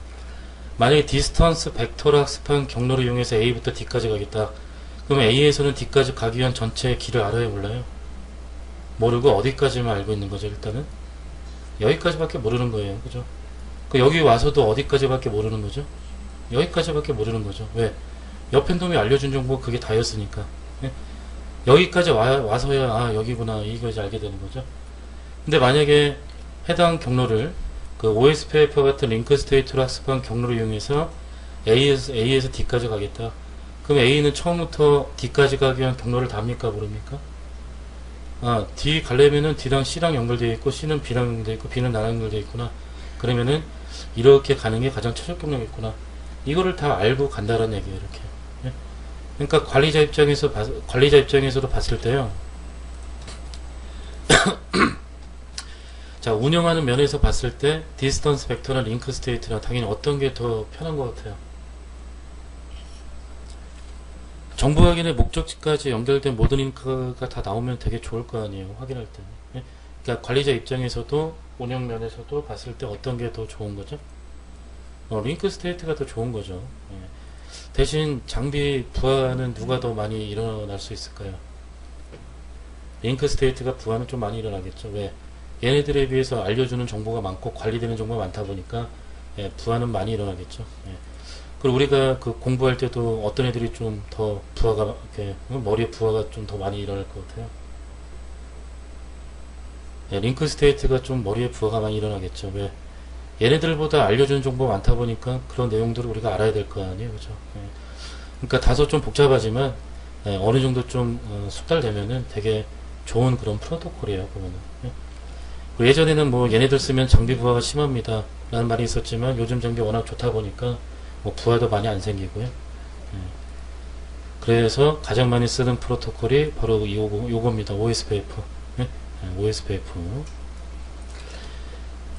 만약에 디스턴스 벡터를 학습한 경로를 이용해서 A부터 D까지 가겠다. 그러면 A에서는 D까지 가기 위한 전체 길을 알아요, 몰라요? 모르고 어디까지만 알고 있는 거죠. 일단은 여기까지밖에 모르는 거예요. 그죠? 여기 와서도 어디까지밖에 모르는 거죠. 여기까지밖에 모르는 거죠. 왜? 옆 팬덤이 알려준 정보가 그게 다였으니까. 예? 여기까지 와서야 아 여기구나 이거지 알게 되는 거죠. 근데 만약에 해당 경로를 그 OSPF 같은 링크 스테이트로 학습한 경로를 이용해서 A에서 D까지 가겠다. 그럼 A는 처음부터 D까지 가기 위한 경로를 다 합니까, 모릅니까? 아, D 가려면은 D랑 C랑 연결되어 있고 C는 B랑 연결되어 있고 B는 나랑 연결되어 있구나. 그러면은 이렇게 가는 게 가장 최적 경로겠구나. 이거를 다 알고 간다는 얘기예요, 이렇게. 예? 그러니까 관리자 입장에서도 봤을 때요. 자, 운영하는 면에서 봤을 때 디스턴스 벡터나 링크 스테이트나 당연히 어떤 게 더 편한 것 같아요. 정보 확인의 목적지까지 연결된 모든 링크가 다 나오면 되게 좋을 거 아니에요, 확인할 때. 예? 그러니까 관리자 입장에서도 운영 면에서도 봤을 때 어떤 게 더 좋은 거죠? 링크 스테이트가 더 좋은 거죠. 예. 대신 장비 부하는 누가 더 많이 일어날 수 있을까요? 링크 스테이트가 부하는 좀 많이 일어나겠죠. 왜? 얘네들에 비해서 알려주는 정보가 많고 관리되는 정보가 많다 보니까 예, 부하는 많이 일어나겠죠. 예. 그리고 우리가 그 공부할 때도 어떤 애들이 좀 더 부하가 이렇게 머리에 부하가 좀 더 많이 일어날 것 같아요. 예, 링크 스테이트가 좀 머리에 부하가 많이 일어나겠죠. 왜? 얘네들보다 알려주는 정보가 많다 보니까 그런 내용들을 우리가 알아야 될 거 아니에요, 그죠? 예. 그러니까 다소 좀 복잡하지만 어느 정도 좀 숙달되면은 되게 좋은 그런 프로토콜이에요, 보면은. 예. 그리고 예전에는 뭐 얘네들 쓰면 장비 부하가 심합니다 라는 말이 있었지만 요즘 장비 워낙 좋다 보니까 뭐 부하도 많이 안 생기고요. 예. 그래서 가장 많이 쓰는 프로토콜이 바로 요겁니다. OSPF. 예? OSPF.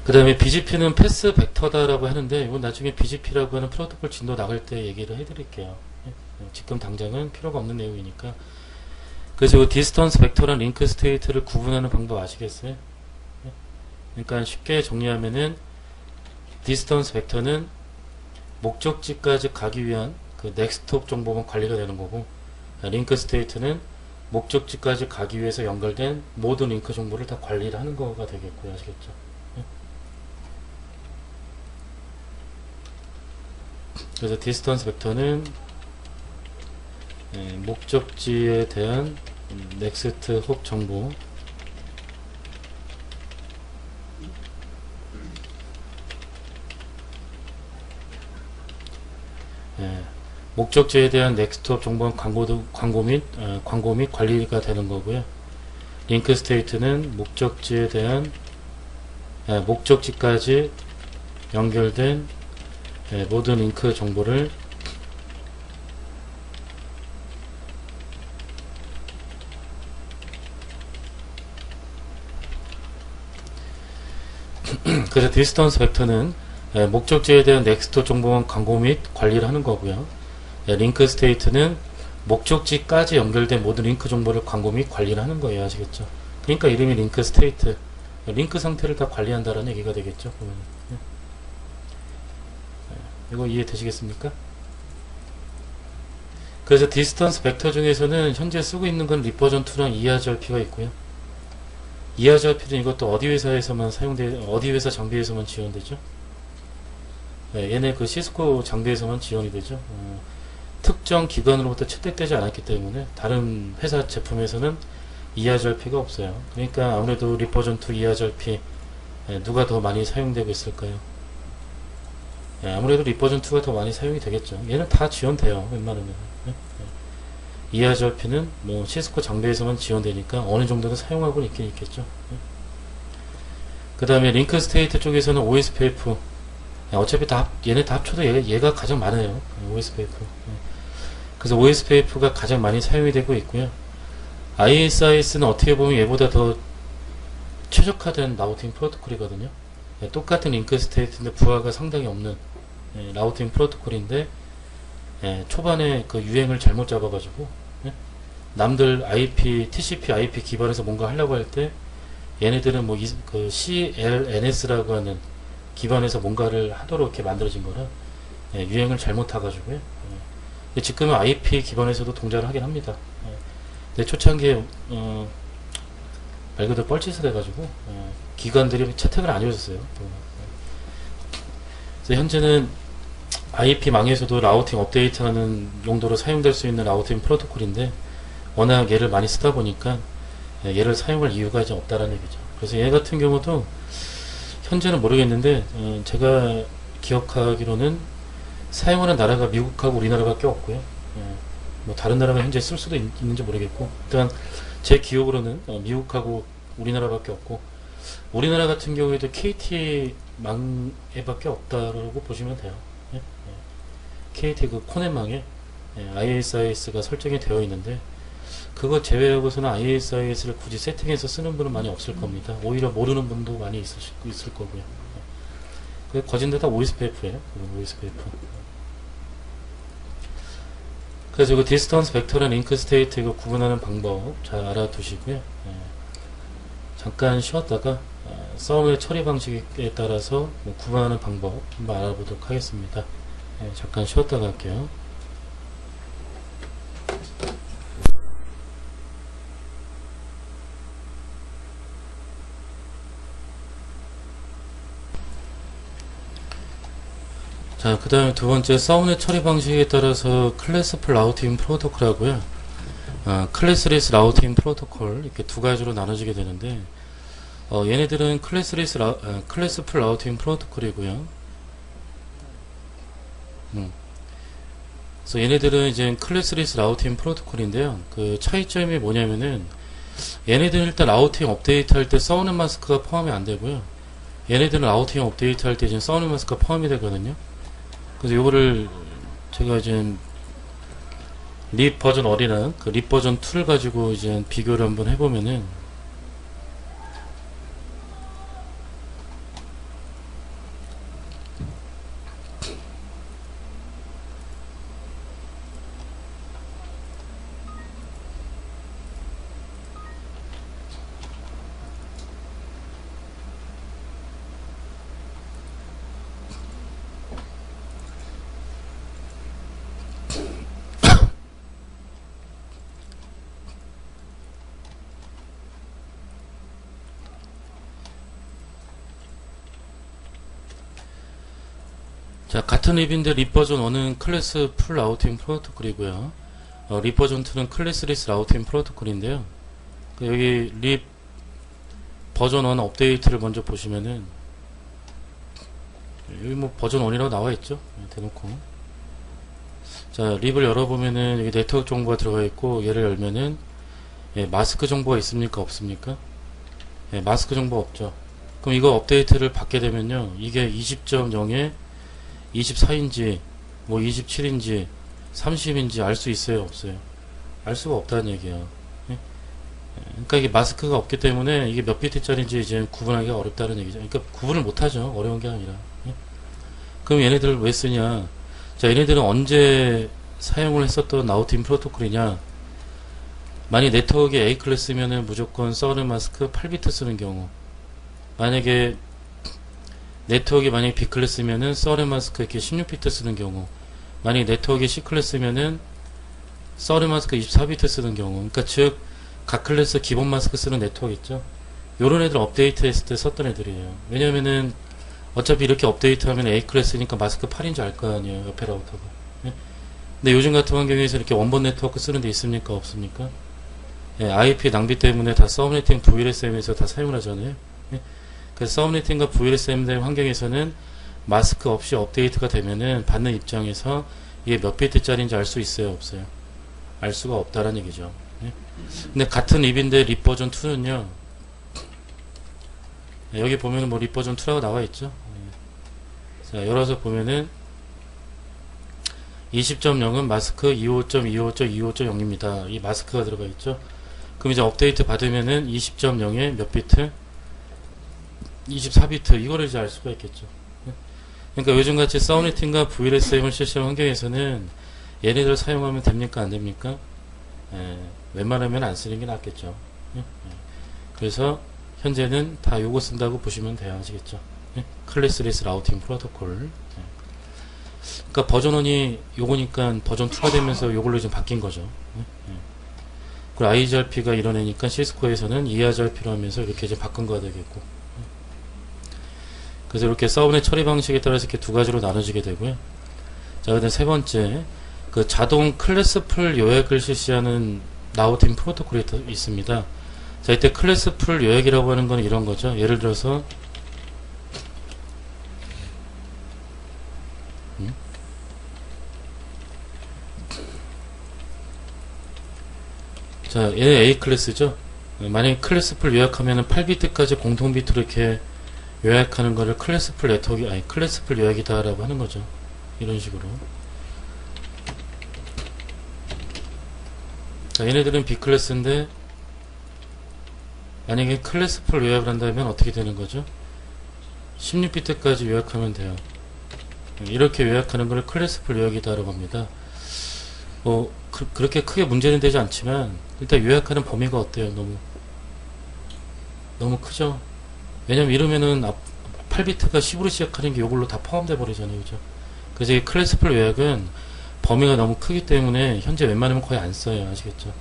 그 다음에 BGP는 패스 벡터다라고 하는데 이건 나중에 BGP라고 하는 프로토콜 진도 나갈 때 얘기를 해드릴게요. 예? 지금 당장은 필요가 없는 내용이니까. 그래서 이 디스턴스 벡터랑 링크 스테이트를 구분하는 방법 아시겠어요? 예? 그러니까 쉽게 정리하면은 디스턴스 벡터는 목적지까지 가기 위한 그 넥스트톱 정보만 관리가 되는 거고, 링크 스테이트는 목적지까지 가기 위해서 연결된 모든 링크 정보를 다 관리를 하는 거가 되겠고요. 아시겠죠? 예? 그래서 디스턴스 벡터는 목적지에 대한 넥스트 홉 정보, 목적지에 대한 넥스트업 정보는 광고 및 관리가 되는 거고요. 링크 스테이트는 목적지에 대한 목적지까지 연결된 모든 링크 정보를 그래서 디스턴스 벡터는 목적지에 대한 넥스트 정보만 광고 및 관리를 하는 거고요. 링크 스테이트는 목적지까지 연결된 모든 링크 정보를 광고 및 관리를 하는 거예요. 아시겠죠? 그러니까 이름이 링크 스테이트. 링크 상태를 다 관리한다라는 얘기가 되겠죠. 이거 이해되시겠습니까? 그래서 디스턴스 벡터 중에서는 현재 쓰고 있는 건 리버전2랑 ERGRP가 있고요. ERGRP는 이것도 어디 회사에서만 어디 회사 장비에서만 지원되죠? 얘네 그 시스코 장비에서만 지원이 되죠. 특정 기관으로부터 채택되지 않았기 때문에 다른 회사 제품에서는 ERGRP가 없어요. 그러니까 아무래도 리버전2 ERGRP 누가 더 많이 사용되고 있을까요? 아무래도 리버전2가 더 많이 사용이 되겠죠. 얘는 다 지원돼요. 웬만하면. ERGRP는 뭐 시스코 장비에서만 지원되니까 어느 정도는 사용하고 있긴 있겠죠. 그 다음에 링크 스테이트 쪽에서는 OSPF. 어차피 얘네 다 합쳐도 얘가 가장 많아요. OSPF. 그래서 OSPF가 가장 많이 사용이 되고 있고요. ISIS는 어떻게 보면 얘보다 더 최적화된 라우팅 프로토콜이거든요. 똑같은 링크 스테이트인데 부하가 상당히 없는 라우팅 프로토콜인데 초반에 그 유행을 잘못 잡아가지고 남들 TCP IP 기반에서 뭔가 하려고 할 때 얘네들은 뭐 그 CLNS라고 하는 기반에서 뭔가를 하도록 이렇게 만들어진 거라 유행을 잘못 타가지고요. 지금은 IP 기반에서도 동작을 하긴 합니다. 근데 초창기에 말 그대로 뻘짓을 해가지고 기관들이 채택을 안 해줬어요. 그래서 현재는 IP 망에서도 라우팅 업데이트하는 용도로 사용될 수 있는 라우팅 프로토콜인데 워낙 얘를 많이 쓰다 보니까 얘를 사용할 이유가 이제 없다라는 얘기죠. 그래서 얘 같은 경우도 현재는 모르겠는데 제가 기억하기로는 사용하는 나라가 미국하고 우리나라밖에 없고요. 뭐 다른 나라가 현재 쓸 수도 있는지 모르겠고 일단 제 기억으로는 미국하고 우리나라밖에 없고 우리나라 같은 경우에도 KT 망에밖에 없다라고 보시면 돼요. KT 그 코넷망에 ISIS가 설정이 되어 있는데 그거 제외하고서는 ISIS를 굳이 세팅해서 쓰는 분은 많이 없을 겁니다. 오히려 모르는 분도 많이 있을 거고요. 거진 다 OSPF예요. OSPF. 그래서 그 디스턴스 벡터랑 링크 스테이트 이거 구분하는 방법 잘 알아두시고요. 잠깐 쉬었다가 썸의 처리 방식에 따라서 뭐 구분하는 방법 한번 알아보도록 하겠습니다. 잠깐 쉬었다가 할게요. 자, 그 다음에 두 번째 서브넷 처리 방식에 따라서 클래스풀 라우팅 프로토콜 하고요. 클래스리스 라우팅 프로토콜 이렇게 두 가지로 나눠지게 되는데 얘네들은 클래스 풀 라우팅 프로토콜이고요. 그래서 얘네들은 이제 클래스리스 라우팅 프로토콜인데요. 그 차이점이 뭐냐면은 얘네들은 일단 라우팅 업데이트 할 때 서우는 마스크가 포함이 안 되고요. 얘네들은 라우팅 업데이트 할 때 지금 서우는 마스크가 포함이 되거든요. 그래서 요거를 제가 이제 립 버전 1이랑 그 립 버전 2를 가지고 이제 비교를 한번 해보면은 자, 같은 립인데 립 버전 1은 클래스 풀 라우팅 프로토콜이고요. 립 버전 2는 클래스리스 라우팅 프로토콜인데요. 여기 립 버전 1 업데이트를 먼저 보시면은 여기 뭐 버전 1이라고 나와 있죠. 대놓고. 자, 립을 열어보면은 여기 네트워크 정보가 들어가 있고, 얘를 열면은 마스크 정보가 있습니까? 없습니까? 마스크 정보 없죠. 그럼 이거 업데이트를 받게 되면요, 이게 20.0에 24인지 뭐 27인지 30인지 알 수 있어요? 없어요? 알 수가 없다는 얘기예요. 그러니까 이게 마스크가 없기 때문에 이게 몇 비트짜리인지 이제 구분하기가 어렵다는 얘기죠. 그러니까 구분을 못하죠. 어려운 게 아니라. 그럼 얘네들을 왜 쓰냐? 자, 얘네들은 언제 사용을 했었던 라우팅 프로토콜이냐? 만약 네트워크에 A 클래스면은 무조건 서른 마스크 8비트 쓰는 경우, 만약에 네트워크에 만약에 B 클래스면은 서른 마스크 이렇게 16비트 쓰는 경우, 만약에 네트워크에 C 클래스면은 서른 마스크 24비트 쓰는 경우, 그러니까 즉 각 클래스 기본 마스크 쓰는 네트워크 있죠. 요런 애들 업데이트 했을 때 썼던 애들이에요. 왜냐면은 어차피 이렇게 업데이트하면 A 클래스니까 마스크 8인 줄 알 거 아니에요, 옆에 라우터가. 근데 요즘 같은 환경에서 이렇게 원본 네트워크 쓰는 데 있습니까? 없습니까? IP 낭비 때문에 다 서브네팅 VLSM에서 다 사용을 하잖아요. 그래서 서브네팅과 VLSM 환경에서는 마스크 없이 업데이트가 되면은 받는 입장에서 이게 몇 비트짜리인지 알 수 있어요? 없어요? 알 수가 없다라는 얘기죠. 근데 같은 립인데 립 버전 2는요, 여기 보면은 뭐 립 버전 2라고 나와 있죠. 자, 열어서 보면은 20.0은 마스크 25.25.25.0입니다. 이 마스크가 들어가 있죠. 그럼 이제 업데이트 받으면은 20.0에 몇 비트? 24비트. 이거를 이제 알 수가 있겠죠. 그러니까 요즘같이 서브네팅과 VLSM을 실시하는 환경에서는 얘네들 사용하면 됩니까? 안 됩니까? 웬만하면 안 쓰는 게 낫겠죠. 그래서 현재는 다 요거 쓴다고 보시면 돼요. 아시겠죠? 클래스리스 라우팅 프로토콜. 그러니까 버전 1이 요거니까 버전 2가 되면서 요걸로 좀 바뀐 거죠. 그리고 IGRP가 이런 애니까 시스코에서는 ERP로 하면서 이렇게 이제 바꾼 거가 되겠고. 그래서 이렇게 서브넷 처리 방식에 따라서 이렇게 두 가지로 나눠지게 되고요. 자, 그다음 세 번째, 그 자동 클래스풀 요약을 실시하는 라우팅 프로토콜이 있습니다. 자, 이때 클래스풀 요약이라고 하는 건 이런 거죠. 예를 들어서 자, 얘는 A 클래스죠. 만약에 클래스풀 요약하면은 8비트까지 공통 비트로 이렇게 요약하는 거를 클래스풀 네트워크, 아니 클래스풀 요약이다라고 하는 거죠. 이런 식으로. 자, 얘네들은 B 클래스인데 만약에 클래스풀 요약을 한다면 어떻게 되는 거죠? 16비트까지 요약하면 돼요. 이렇게 요약하는 걸 클래스풀 요약이다라고 합니다. 그렇게 크게 문제는 되지 않지만 일단 요약하는 범위가 어때요? 너무 크죠? 왜냐면 이러면은 8비트가 10으로 시작하는 게 이걸로 다 포함돼 버리잖아요. 그죠? 그래서 이 클래스풀 요약은 범위가 너무 크기 때문에 현재 웬만하면 거의 안 써요. 아시겠죠?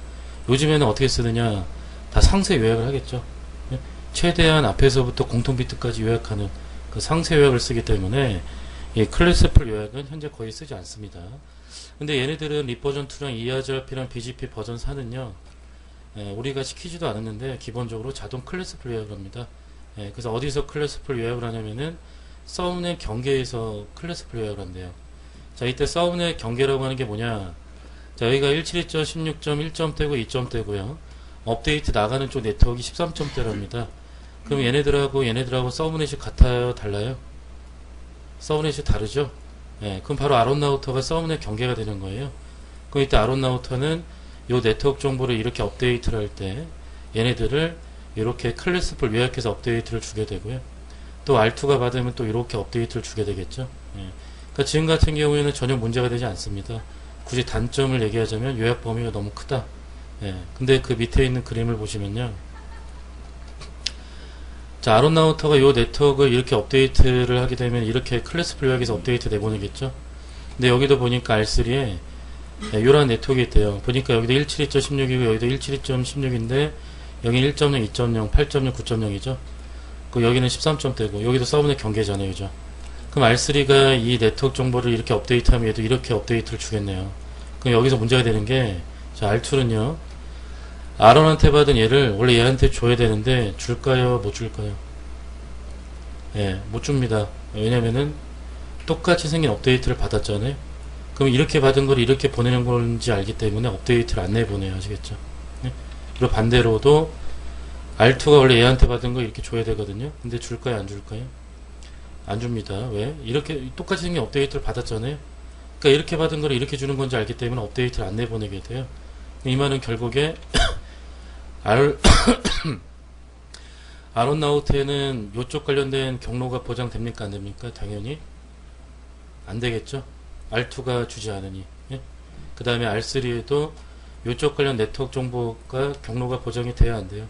요즘에는 어떻게 쓰느냐, 다 상세 요약을 하겠죠. 최대한 앞에서부터 공통 비트까지 요약하는 그 상세 요약을 쓰기 때문에 이 클래스풀 요약은 현재 거의 쓰지 않습니다. 근데 얘네들은 립 버전 2랑 ERP랑 BGP 버전 4는요, 우리가 시키지도 않았는데 기본적으로 자동 클래스풀 요약을 합니다. 예, 그래서 어디서 클래스풀 요약을 하냐면은 서브넷 경계에서 클래스풀 요약을 한대요. 자, 이때 서브넷 경계라고 하는 게 뭐냐? 자, 여기가 172.16.1점대고 2점대고요. 업데이트 나가는 쪽 네트워크가 13점대랍니다. 그럼 얘네들하고 서브넷이 같아요? 달라요? 서브넷이 다르죠? 예, 그럼 바로 아론 라우터가 서브넷 경계가 되는 거예요. 그럼 이때 아론 라우터는 요 네트워크 정보를 이렇게 업데이트를 할 때 얘네들을 이렇게 클래스풀 요약해서 업데이트를 주게 되고요. 또 R2가 받으면 또 이렇게 업데이트를 주게 되겠죠. 예. 그러니까 지금 같은 경우에는 전혀 문제가 되지 않습니다. 굳이 단점을 얘기하자면 요약 범위가 너무 크다. 예. 근데 그 밑에 있는 그림을 보시면요. 자, 아론 라우터가 요 네트워크를 이렇게 업데이트를 하게 되면 이렇게 클래스풀 요약해서 업데이트 내보내겠죠. 근데 여기도 보니까 R3에 요런 네트워크가 있대요. 보니까 여기도 172.16이고 여기도 172.16인데 여기 1.0, 2.0, 8.0, 9.0이죠. 그 여기는 13점대고 여기도 서브넷 경계잖아요. 그죠? 그럼 R3가 이 네트워크 정보를 이렇게 업데이트하면 얘도 이렇게 업데이트를 주겠네요. 그럼 여기서 문제가 되는 게, 자, R2는요, 아론한테 받은 얘를 원래 얘한테 줘야 되는데, 줄까요? 못 줄까요? 예, 못 줍니다. 왜냐면은, 똑같이 생긴 업데이트를 받았잖아요. 그럼 이렇게 받은 걸 이렇게 보내는 건지 알기 때문에 업데이트를 안 내보내요. 아시겠죠? 예? 그리고 반대로도, R2가 원래 얘한테 받은 거 이렇게 줘야 되거든요. 근데 줄까요? 안 줄까요? 안 줍니다. 왜? 이렇게 똑같이 생긴 업데이트를 받았잖아요. 그러니까 이렇게 받은 거를 이렇게 주는 건지 알기 때문에 업데이트를 안 내보내게 돼요. 이 말은 결국에 아론 라우터에는 이쪽 관련된 경로가 보장됩니까? 안 됩니까? 당연히 안 되겠죠. R2가 주지 않으니. 예? 그 다음에 R3에도 이쪽 관련 네트워크 정보가 경로가 보장이 돼야 안 돼요.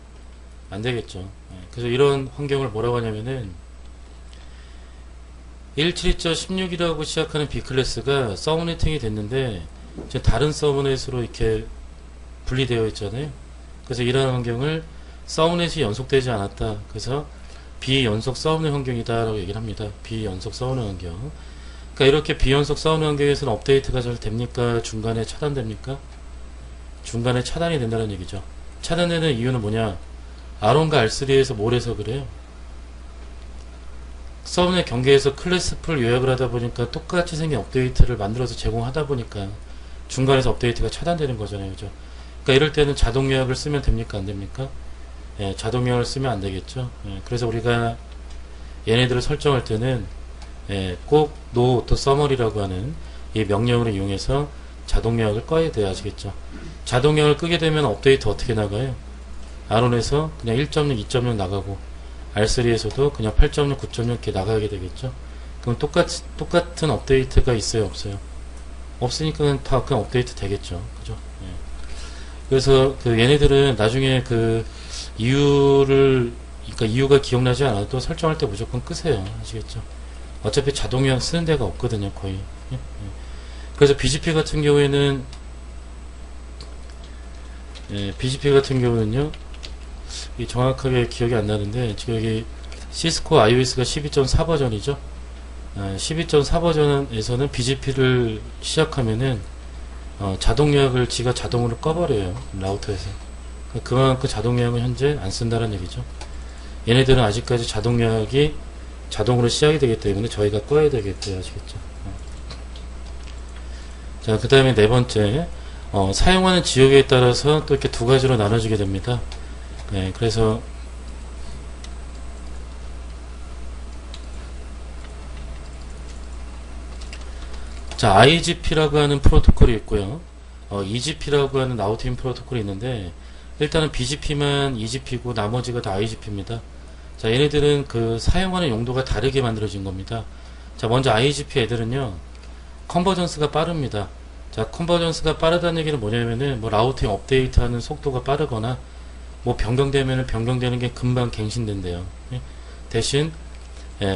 안 되겠죠. 예. 그래서 이런 환경을 뭐라고 하냐면은 172.16이라고 시작하는 B클래스가 서브네팅이 됐는데 지금 다른 서브넷으로 이렇게 분리되어 있잖아요. 그래서 이러한 환경을 서브넷이 연속되지 않았다. 그래서 비연속 서브넷 환경이다 라고 얘기를 합니다. 비연속 서브넷 환경. 그러니까 이렇게 비연속 서브넷 환경에서는 업데이트가 잘 됩니까? 중간에 차단됩니까? 중간에 차단이 된다는 얘기죠. 차단되는 이유는 뭐냐? 아론과 R3에서 뭘 해서 그래요? 서브넷 경계에서 클래스풀 요약을 하다 보니까 똑같이 생긴 업데이트를 만들어서 제공하다 보니까 중간에서 업데이트가 차단되는 거잖아요. 그죠? 그러니까 이럴 때는 자동 요약을 쓰면 됩니까? 안 됩니까? 예, 자동 요약을 쓰면 안 되겠죠. 예, 그래서 우리가 얘네들을 설정할 때는 예, 꼭 no auto summary라고 하는 이 명령을 이용해서 자동 요약을 꺼야 돼요. 아시겠죠? 자동 요약을 끄게 되면 업데이트 어떻게 나가요? 아론에서 그냥 1.0, 2.0 나가고 R3에서도 그냥 8.0, 9.0 이렇게 나가게 되겠죠. 그럼 똑같은 업데이트가 있어요, 없어요? 없으니까 다 그냥 업데이트 되겠죠. 그죠? 예. 그래서 그 얘네들은 나중에 그 그러니까 이유가 기억나지 않아도 설정할 때 무조건 끄세요. 아시겠죠? 어차피 자동 요약 쓰는 데가 없거든요, 거의. 예? 예. 그래서 BGP 같은 경우에는 BGP 같은 경우는요, 정확하게 기억이 안 나는데 지금 여기 시스코 iOS가 12.4 버전이죠. 12.4 버전에서는 BGP를 시작하면은 자동 요약을 지가 자동으로 꺼버려요. 라우터에서. 그만큼 자동 요약은 현재 안 쓴다는 얘기죠. 얘네들은 아직까지 자동 요약이 자동으로 시작이 되기 때문에 저희가 꺼야 되겠대요. 아시겠죠? 자, 그 다음에 네 번째, 사용하는 지역에 따라서 또 이렇게 두 가지로 나눠지게 됩니다. 네, 그래서 자, IGP라고 하는 프로토콜이 있고요. EGP라고 하는 라우팅 프로토콜이 있는데 일단은 BGP만 EGP고 나머지가 다 IGP입니다. 자, 얘네들은 그 사용하는 용도가 다르게 만들어진 겁니다. 자, 먼저 IGP 애들은요, 컨버전스가 빠릅니다. 자, 컨버전스가 빠르다는 얘기는 뭐냐면은 뭐 라우팅 업데이트하는 속도가 빠르거나 뭐 변경되면은 변경되는 게 금방 갱신된대요. 예? 대신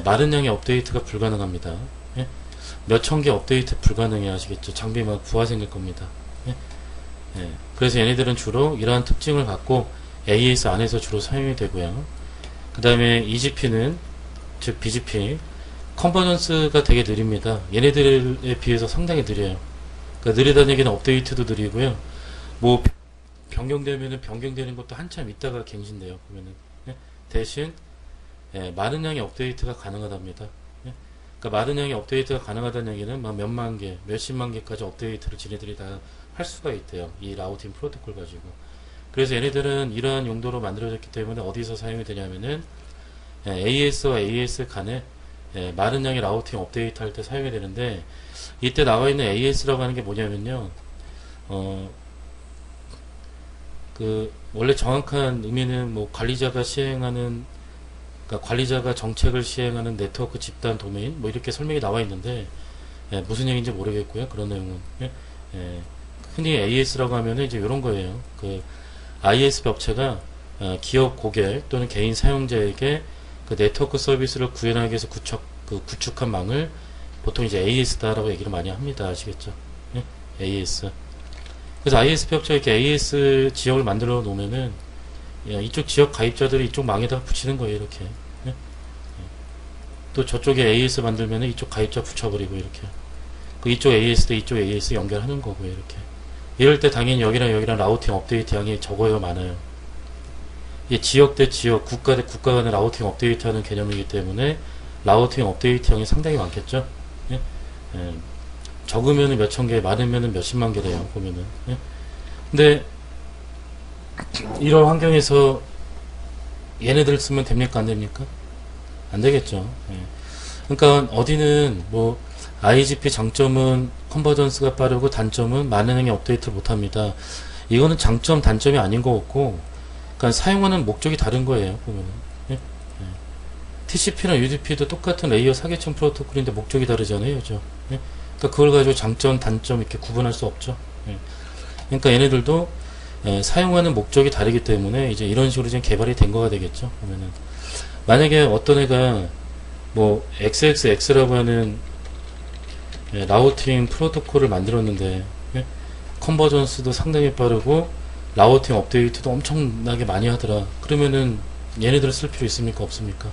마른 양의 업데이트가 불가능합니다. 예? 몇천 개 업데이트 불가능해. 아시겠죠? 장비 막 부하 생길 겁니다. 예? 예. 그래서 얘네들은 주로 이러한 특징을 갖고 AES 안에서 주로 사용이 되고요. 그 다음에 EGP는 즉 BGP 컨버전스가 되게 느립니다. 얘네들에 비해서 상당히 느려요. 그러니까 느리다는 얘기는 업데이트도 느리고요. 뭐 변경되면은 변경되는 것도 한참 있다가 갱신돼요. 보면은. 예? 대신 많은 양의 업데이트가 가능하답니다. 예? 그러니까 많은 양의 업데이트가 가능하다는 얘기는 막 몇만 개, 몇십만 개까지 업데이트를 지네들이 다 할 수가 있대요. 이 라우팅 프로토콜 가지고. 그래서 얘네들은 이러한 용도로 만들어졌기 때문에 어디서 사용이 되냐면은 AS와 AS 간에 많은 양의 라우팅 업데이트 할 때 사용이 되는데, 이때 나와 있는 AS라고 하는 게 뭐냐면요, 원래 정확한 의미는 뭐 관리자가 시행하는, 그러니까 관리자가 정책을 시행하는 네트워크 집단 도메인 뭐 이렇게 설명이 나와 있는데, 무슨 얘기인지 모르겠고요. 그런 내용은. 흔히 AS라고 하면은 이제 이런 거예요. 그 ISP 업체가 기업 고객 또는 개인 사용자에게 그 네트워크 서비스를 구현하기 위해서 구축한 망을 보통 이제 AS다라고 얘기를 많이 합니다. 아시겠죠? AS. 그래서 ISP 업체가 이렇게 AS 지역을 만들어 놓으면은 이쪽 지역 가입자들이 이쪽 망에다가 붙이는 거예요. 이렇게. 또 저쪽에 AS 만들면은 이쪽 가입자 붙여버리고 이렇게. 그 이쪽 AS 대 이쪽 AS 연결하는 거고요. 이렇게. 이럴 때 당연히 여기랑 여기랑 라우팅 업데이트 양이 적어요, 많아요. 이게 지역 대 지역, 국가 대 국가 간의 라우팅 업데이트 하는 개념이기 때문에 라우팅 업데이트 양이 상당히 많겠죠. 적으면은 몇천 개, 많으면은 몇십만 개 돼요, 보면은. 근데 이런 환경에서 얘네들 쓰면 됩니까, 안 됩니까? 안 되겠죠. 그러니까 어디는 뭐 IGP 장점은 컨버전스가 빠르고 단점은 많은 행위 업데이트를 못합니다. 이거는 장점 단점이 아닌 것 같고, 그러니까 사용하는 목적이 다른 거예요, 보면은. TCP나 UDP도 똑같은 레이어 사계층 프로토콜인데 목적이 다르잖아요, 그죠? 그러니까 그걸 가지고 장점 단점 이렇게 구분할 수 없죠. 그러니까 얘네들도 사용하는 목적이 다르기 때문에 이제 이런 식으로 지금 개발이 된 거가 되겠죠. 보면은 만약에 어떤 애가 뭐 XXX라고 하는 라우팅 프로토콜을 만들었는데 컨버전스도 상당히 빠르고 라우팅 업데이트도 엄청나게 많이 하더라. 그러면은 얘네들을 쓸 필요 있습니까? 없습니까?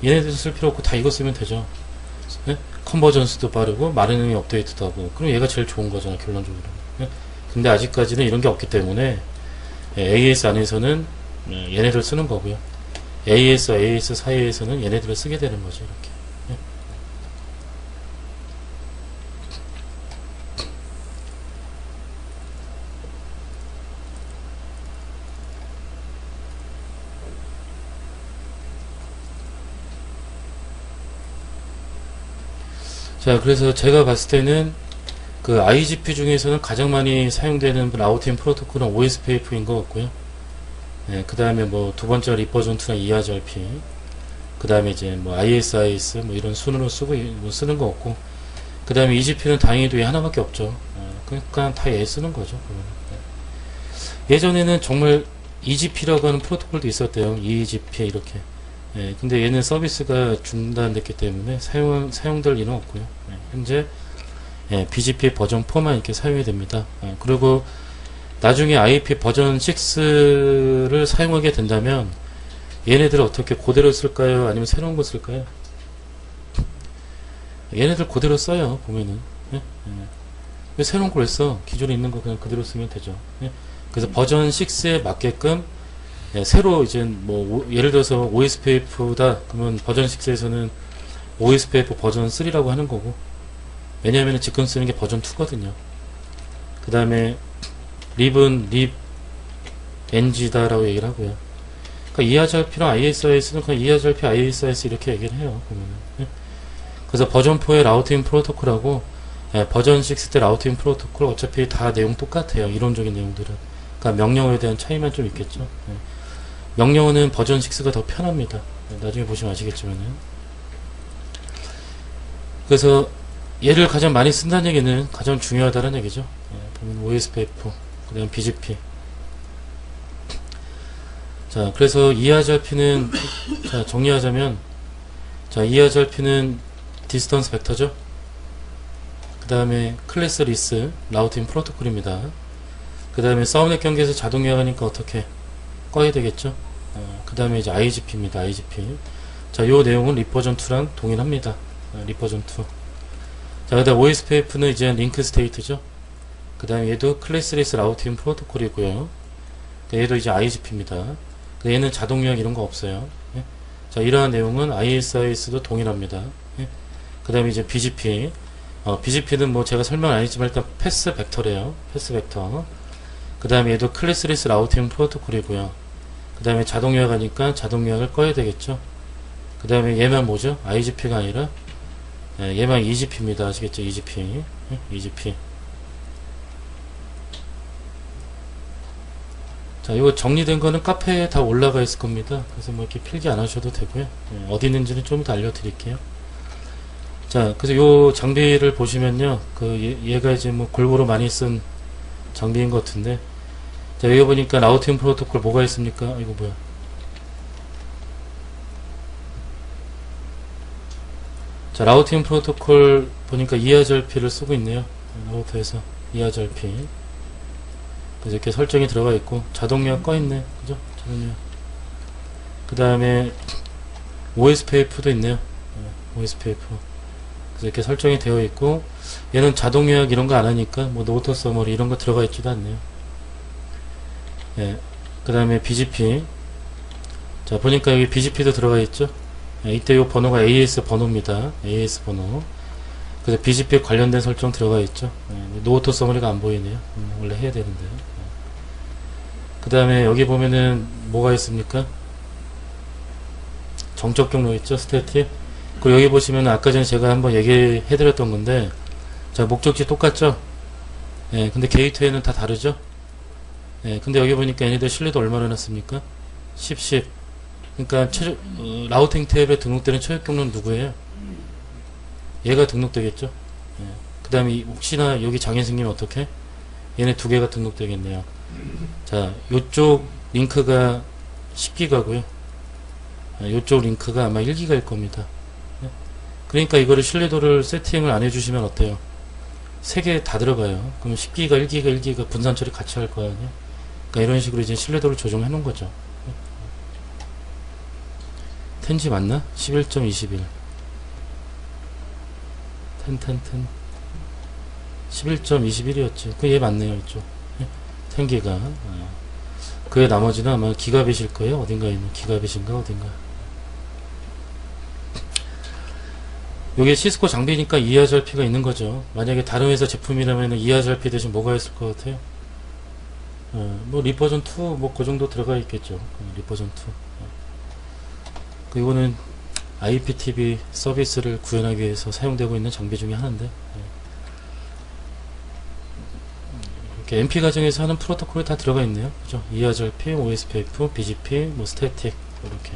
얘네들 쓸 필요 없고 다 이거 쓰면 되죠. 컨버전스도 빠르고 많은 의미 업데이트도 하고, 그럼 얘가 제일 좋은 거잖아, 결론적으로. 근데 아직까지는 이런 게 없기 때문에 AS 안에서는 얘네들 쓰는 거고요. AS, AS 사이에서는 얘네들을 쓰게 되는 거죠, 이렇게. 자, 그래서 제가 봤을 때는 그 IGP 중에서는 가장 많이 사용되는 라우팅 프로토콜은 OSPF인 것 같고요. 그 다음에 뭐 두 번째 리퍼전투나 ERGRP, 그 다음에 이제 뭐 ISIS 뭐 이런 순으로 쓰는 거 없고, 그 다음에 EGP는 다행히도 얘 하나밖에 없죠. 그러니까 다 얘 쓰는 거죠. 예전에는 정말 EGP라고 하는 프로토콜도 있었대요. EGP 이렇게. 근데 얘는 서비스가 중단됐기 때문에 사용될 일은 없고요. 현재 BGP 버전 4만 이렇게 사용이 됩니다. 그리고 나중에 IP 버전 6를 사용하게 된다면 얘네들을 어떻게 그대로 쓸까요? 아니면 새로운 거 쓸까요? 얘네들 그대로 써요. 보면은. 왜 새로운 걸 써? 기존에 있는 거 그냥 그대로 쓰면 되죠. 그래서 버전 6에 맞게끔 새로 이제 뭐 예를 들어서 OSPF다 그러면 버전 6에서는 OSPF 버전 3라고 하는 거고, 왜냐하면 지금 쓰는 게 버전 2거든요. 그 다음에 립은 립 NG다라고 얘기를 하고요. 그러니까 ERGRP랑 ISIS는 그냥 ERGRP, ISIS 이렇게 얘기를 해요. 보면은. 그래서 버전 4의 라우팅 프로토콜하고 버전 6 때 라우팅 프로토콜 어차피 다 내용 똑같아요. 이론적인 내용들은. 그러니까 명령어에 대한 차이만 좀 있겠죠. 명령어는 버전 6가 더 편합니다. 나중에 보시면 아시겠지만은. 그래서 얘를 가장 많이 쓴다는 얘기는 가장 중요하다는 얘기죠. 보면 OSPF, 그 다음 BGP. 자, 그래서 ERGRP는, 자, 정리하자면, 자, ERGRP는 디스턴스 벡터죠. 그 다음에 클래스 리스, 라우팅 프로토콜입니다. 그 다음에 서브넷 경계에서 자동 요약하니까 어떻게 꺼야 되겠죠. 그 다음에 이제 IGP입니다. IGP. 자, 요 내용은 리버전 2랑 동일합니다. 리버전 2. 자, 그 다음 OSPF는 이제 링크 스테이트죠. 그 다음에 얘도 클래스리스 라우팅 프로토콜이고요. 얘도 이제 IGP입니다. 얘는 자동 요약 이런 거 없어요. 자, 이러한 내용은 ISIS도 동일합니다. 예? 그 다음에 이제 BGP. BGP는 뭐 제가 설명 안 했지만 일단 패스 벡터래요. 패스 벡터. 그 다음에 얘도 클래스리스 라우팅 프로토콜이고요. 그 다음에 자동 요약하니까 자동 요약을 꺼야 되겠죠. 그 다음에 얘만 뭐죠? IGP가 아니라 얘만 EGP입니다. 아시겠죠? EGP. EGP. 자, 이거 정리된 거는 카페에 다 올라가 있을 겁니다. 그래서 뭐 이렇게 필기 안 하셔도 되고요. 어디 있는지는 좀 이따 알려드릴게요. 자, 그래서 요 장비를 보시면요. 얘가 이제 뭐 골고루 많이 쓴 장비인 것 같은데. 자, 여기 보니까 라우팅 프로토콜 뭐가 있습니까? 이거 뭐야? 자, 라우팅 프로토콜 보니까 ERGRP를 쓰고 있네요. 라우터에서 ERGRP. 그래서 이렇게 설정이 들어가 있고, 자동 요약 꺼 있네. 그죠? 자동 요약. 그 다음에, OSPF도 있네요. OSPF. 그래서 이렇게 설정이 되어 있고, 얘는 자동 요약 이런 거 안 하니까, 뭐, 노트 서머리 이런 거 들어가 있지도 않네요. 예. 그 다음에 BGP. 자, 보니까 여기 BGP도 들어가 있죠? 예, 이때 요 번호가 AS 번호입니다. AS 번호. 그래서 BGP 관련된 설정 들어가 있죠? 예, 노트 서머리가 안 보이네요. 원래 해야 되는데. 그 다음에 여기 보면은 뭐가 있습니까? 정적 경로 있죠? 스태틱. 그리고 여기 보시면 아까 전에 제가 한번 얘기해 드렸던 건데, 자, 목적지 똑같죠? 예, 근데 게이트웨이는 다 다르죠? 예, 근데 여기 보니까 얘네들 신뢰도 얼마나 났습니까? 10. 그러니까 라우팅 탭에 등록되는 초역 경로는 누구예요? 얘가 등록되겠죠? 예. 그 다음에 혹시나 여기 장애 생기면 어떻게? 얘네 두 개가 등록되겠네요. 자, 요쪽 링크가 10기가고요. 요쪽 링크가 아마 1기가일 겁니다. 그러니까 이거를 신뢰도를 세팅을 안 해주시면 어때요? 세 개 다 들어가요. 그럼 10기가, 1기가, 1기가 분산 처리 같이 할 거 아니에요? 그러니까 이런 식으로 이제 신뢰도를 조정해 놓은 거죠. 텐지 맞나? 11.21. 11.21이었지. 그 얘 맞네요, 이쪽. 텐기가. 그의 나머지는 아마 기가빗일 거예요. 어딘가 있는 기가빗인가 어딘가. 요게 시스코 장비니까 ERGRP가 있는 거죠. 만약에 다른 회사 제품이라면 ERGRP 대신 뭐가 있을 것 같아요? 뭐 리버전 2 뭐 그 정도 들어가 있겠죠. 리버전 2. 이거는 IPTV 서비스를 구현하기 위해서 사용되고 있는 장비 중에 하나인데, 이렇게 MP 과정에서 하는 프로토콜이 다 들어가 있네요. 그죠? ERGRP, OSPF, BGP, 뭐 스태틱 이렇게.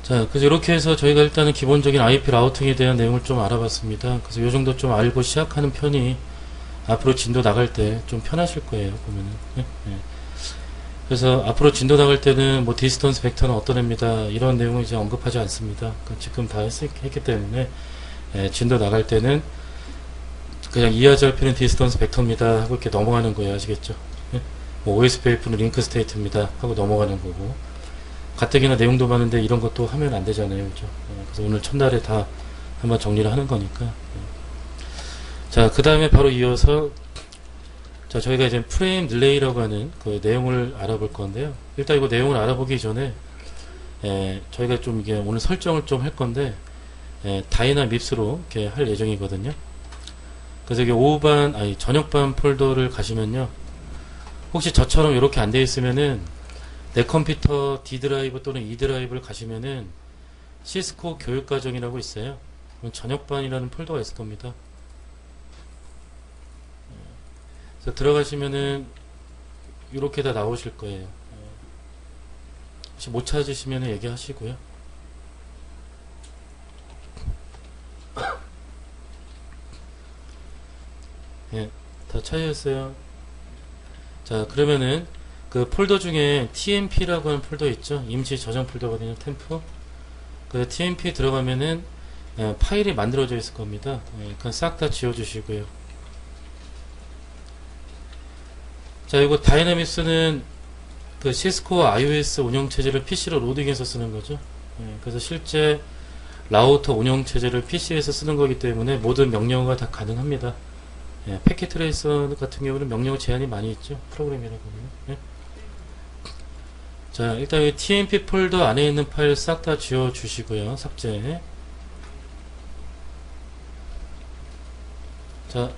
자, 그래서 이렇게 해서 저희가 일단은 기본적인 IP 라우팅에 대한 내용을 좀 알아봤습니다. 그래서 요 정도 좀 알고 시작하는 편이 앞으로 진도 나갈 때 좀 편하실 거예요, 보면은. 네? 네. 그래서 앞으로 진도 나갈 때는 뭐 디스턴스 벡터는 어떤 애입니다. 이런 내용을 이제 언급하지 않습니다. 그러니까 지금 다 했기 때문에 진도 나갈 때는 그냥 ERGRP는 디스턴스 벡터입니다 하고 이렇게 넘어가는 거예요. 아시겠죠? 뭐 OSPF는 링크 스테이트입니다 하고 넘어가는 거고, 가뜩이나 내용도 많은데 이런 것도 하면 안 되잖아요. 그죠? 그래서 오늘 첫날에 다 한번 정리를 하는 거니까. 자, 그 다음에 바로 이어서 자, 저희가 이제 프레임 릴레이라고 하는 그 내용을 알아볼 건데요. 일단 이거 내용을 알아보기 전에 저희가 좀 이게 오늘 설정을 좀 할 건데, 다이나 밉스로 이렇게 할 예정이거든요. 그래서 이게 오후반 저녁반 폴더를 가시면요, 혹시 저처럼 이렇게 안 돼 있으면은 내 컴퓨터 D 드라이브 또는 E 드라이브를 가시면은 시스코 교육과정이라고 있어요. 저녁반이라는 폴더가 있을 겁니다. 그래서 들어가시면은 이렇게 다 나오실 거예요. 혹시 못 찾으시면 얘기하시고요. 예, 다 찾으셨어요. 자, 그러면은 그 폴더 중에 TMP라고 하는 폴더 있죠? 임시 저장 폴더거든요. 템프. 그 TMP 들어가면은 파일이 만들어져 있을 겁니다. 그냥 싹 다 지워주시고요. 자, 이거 다이나믹스는 그 시스코 iOS 운영체제를 PC로 로딩해서 쓰는 거죠. 그래서 실제 라우터 운영체제를 PC에서 쓰는 거기 때문에 모든 명령어가 다 가능합니다. 패킷 트레이서 같은 경우는 명령어 제한이 많이 있죠. 프로그램이라고 하면. 자, 일단 이 tmp 폴더 안에 있는 파일 싹 다 지워 주시고요. 삭제. 자,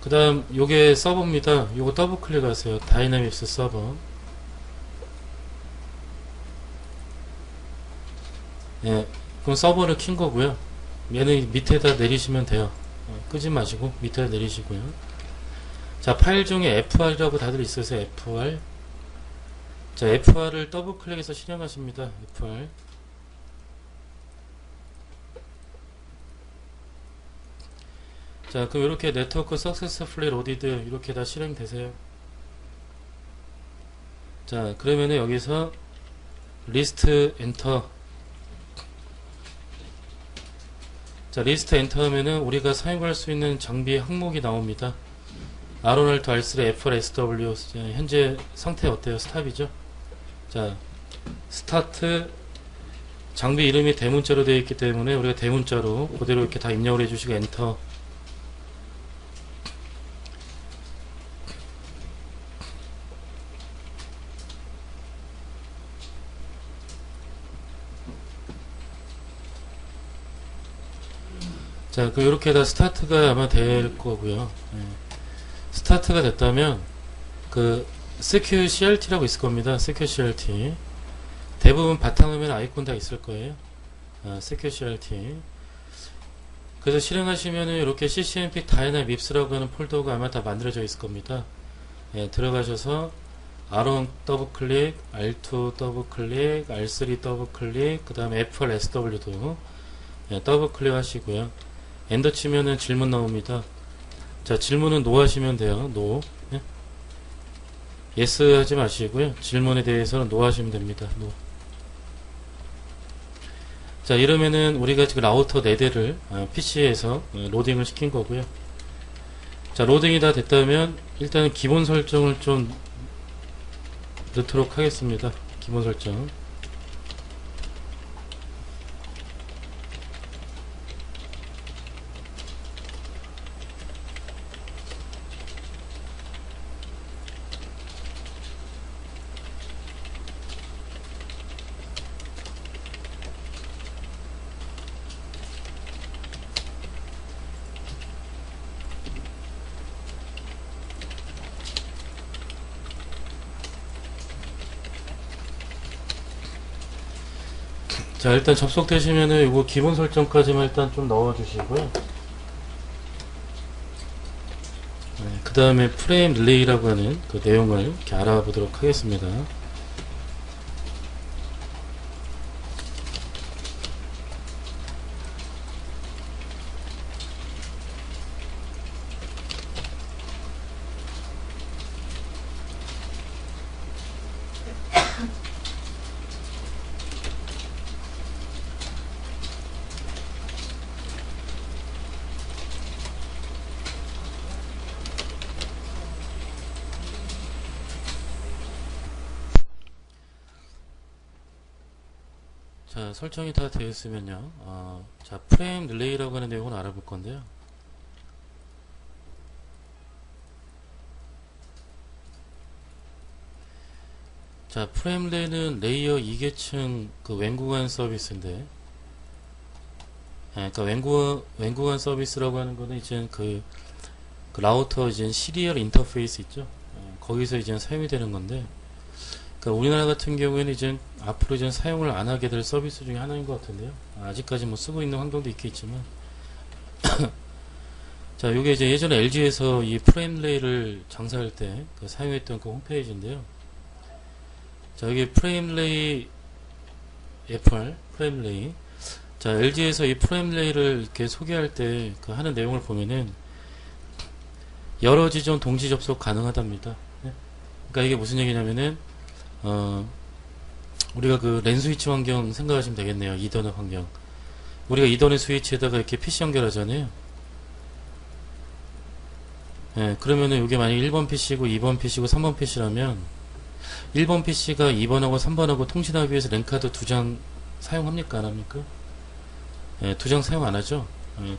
그 다음 요게 서버입니다. 요거 더블 클릭하세요. 다이나믹스 서버. 예, 그럼 서버를 킨 거고요. 얘는 밑에다 내리시면 돼요. 끄지 마시고 밑에다 내리시고요. 자, 파일 중에 FR이라고 다들 있으세요. FR. 자, FR을 더블 클릭해서 실행하십니다. FR. 자, 그럼 이렇게 네트워크 successfully loaded 이렇게 다 실행되세요. 자, 그러면은 여기서 리스트 엔터. 자, 리스트 엔터 하면은 우리가 사용할 수 있는 장비 항목이 나옵니다. 아로널드 R3 FRSW. 현재 상태 어때요? 스탑이죠? 자, 스타트. 장비 이름이 대문자로 되어 있기 때문에 우리가 대문자로 그대로 이렇게 다 입력을 해주시고 엔터. 자, 그 이렇게 다 스타트가 아마 될 거고요. 스타트가 됐다면 그 secure CRT라고 있을 겁니다. secure CRT. 대부분 바탕화면 아이콘 다 있을 거예요. secure CRT. 그래서 실행하시면은 이렇게 CCNP 다이나믹스라고 하는 폴더가 아마 다 만들어져 있을 겁니다. 예, 들어가셔서 R1 더블 클릭, R2 더블 클릭, R3 더블 클릭, 그 다음에 FRSW도 더블 클릭 하시고요. 엔터 치면은 질문 나옵니다. 자, 질문은 노 하시면 돼요. 노. 예? 예스 하지 마시고요. 질문에 대해서는 노 하시면 됩니다. 노. 자, 이러면은 우리가 지금 라우터 4대를 PC에서 로딩을 시킨 거고요. 자, 로딩이 다 됐다면 일단은 기본 설정을 좀 넣도록 하겠습니다. 기본 설정. 자, 일단 접속되시면은 이거 기본 설정까지만 일단 좀 넣어주시고요. 그 다음에 프레임 릴레이라고 하는 그 내용을 이렇게 알아보도록 하겠습니다. 자, 설정이 다 되어 있으면요. 자, 프레임 릴레이라고 하는 내용을 알아볼 건데요. 자, 프레임 릴레이는 레이어 2계층 그 웬구간 서비스인데, 그러니까 웬구간 서비스라고 하는 거는 이제 그 라우터 이제 시리얼 인터페이스 있죠. 거기서 이제 사용이 되는 건데, 그러니까 우리나라 같은 경우에는 이제 앞으로 이제 사용을 안 하게 될 서비스 중에 하나인 것 같은데요. 아직까지 뭐 쓰고 있는 환경도 있겠지만, 자, 요게 이제 예전에 LG에서 이 프레임 릴레이를 장사할 때 그 사용했던 그 홈페이지인데요. 자, 여기 프레임 릴레이 FR 프레임 릴레이. 자, LG에서 이 프레임 릴레이를 이렇게 소개할 때 그 하는 내용을 보면은 여러 지점 동시 접속 가능하답니다. 그러니까 이게 무슨 얘기냐면은 우리가 그 랜 스위치 환경 생각하시면 되겠네요. 이더넷 환경. 우리가 이더넷 스위치에다가 이렇게 PC 연결하잖아요. 예, 그러면은 이게 만약 1번 PC고 2번 PC고 3번 PC라면 1번 PC가 2번하고 3번하고 통신하기 위해서 랜카드 2장 사용합니까? 안 합니까? 예, 2장 사용 안 하죠?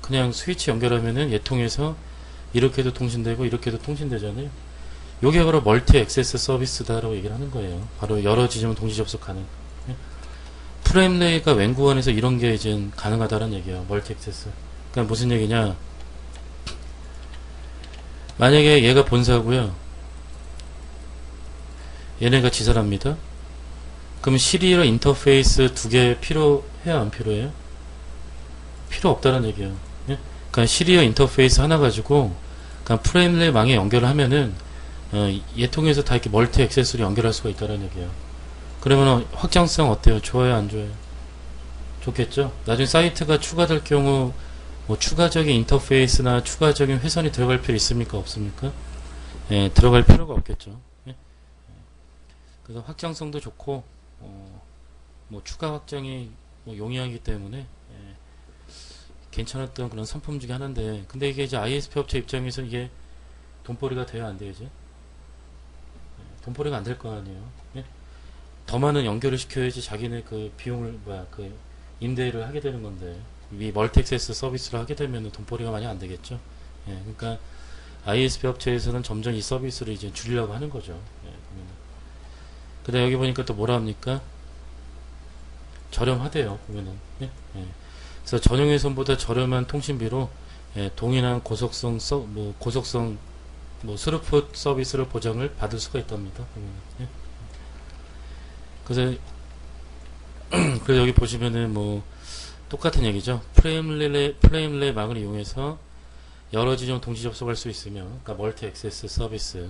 그냥 스위치 연결하면은 얘 통해서 이렇게도 통신되고 이렇게도 통신되잖아요. 요게 바로 멀티 액세스 서비스다라고 얘기를 하는 거예요. 바로 여러 지점을 동시 접속하는. 예? 프레임레이가 웬구원에서 이런 게 이제 가능하다는 얘기예요. 멀티 액세스. 그러니까 무슨 얘기냐? 만약에 얘가 본사고요. 얘네가 지사랍니다. 그럼 시리얼 인터페이스 두 개 필요해요? 안 필요해요? 필요 없다는 얘기예요. 예? 그러니까 시리얼 인터페이스 하나 가지고 그러니까 프레임레이 망에 연결을 하면은 얘 통해서 다 이렇게 멀티 액세스로 연결할 수가 있다는 얘기예요. 그러면 확장성 어때요? 좋아요? 안 좋아요? 좋겠죠? 나중에 사이트가 추가될 경우 뭐 추가적인 인터페이스나 추가적인 회선이 들어갈 필요 있습니까? 없습니까? 예, 들어갈 필요가 없겠죠. 예? 그래서 확장성도 좋고 뭐 추가 확장이 뭐 용이하기 때문에 괜찮았던 그런 상품 중에 하나인데, 근데 이게 이제 ISP 업체 입장에서 이게 돈벌이가 돼야 안 돼요, 이제? 돈벌이가 안 될 거 아니에요. 예? 더 많은 연결을 시켜야지 자기네 그 비용을, 그 임대를 하게 되는 건데, 이 멀티 액세스 서비스를 하게 되면 돈벌이가 많이 안 되겠죠. 예, 그러니까 ISP 업체에서는 점점 이 서비스를 이제 줄이려고 하는 거죠. 예, 근데 여기 보니까 또 뭐라 합니까? 저렴하대요, 보면은. 예? 예. 그래서 전용회선보다 저렴한 통신비로 동일한 고속성 스루풋 서비스를 보장을 받을 수가 있답니다. 예? 그래서 그래서 여기 보시면은 뭐 똑같은 얘기죠. 프레임relay 망을 이용해서 여러 지점 동시 접속할 수 있으며, 그러니까 멀티 액세스 서비스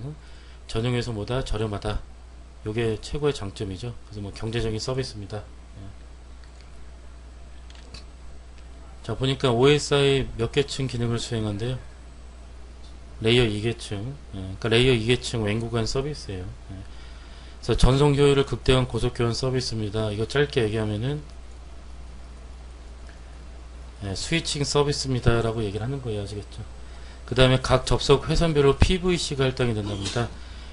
전용회선보다 저렴하다. 요게 최고의 장점이죠. 그래서 뭐 경제적인 서비스입니다. 자, 보니까 OSI 몇 개층 기능을 수행한대요. 레이어 2계층. 그러니까 레이어 2계층 웬구간 서비스예요. 그래서 전송 효율을 극대화한 고속 교환 서비스입니다. 이거 짧게 얘기하면은 스위칭 서비스입니다 라고 얘기를 하는 거예요. 아시겠죠? 그 다음에 각 접속 회선별로 PVC가 할당이 된답니다.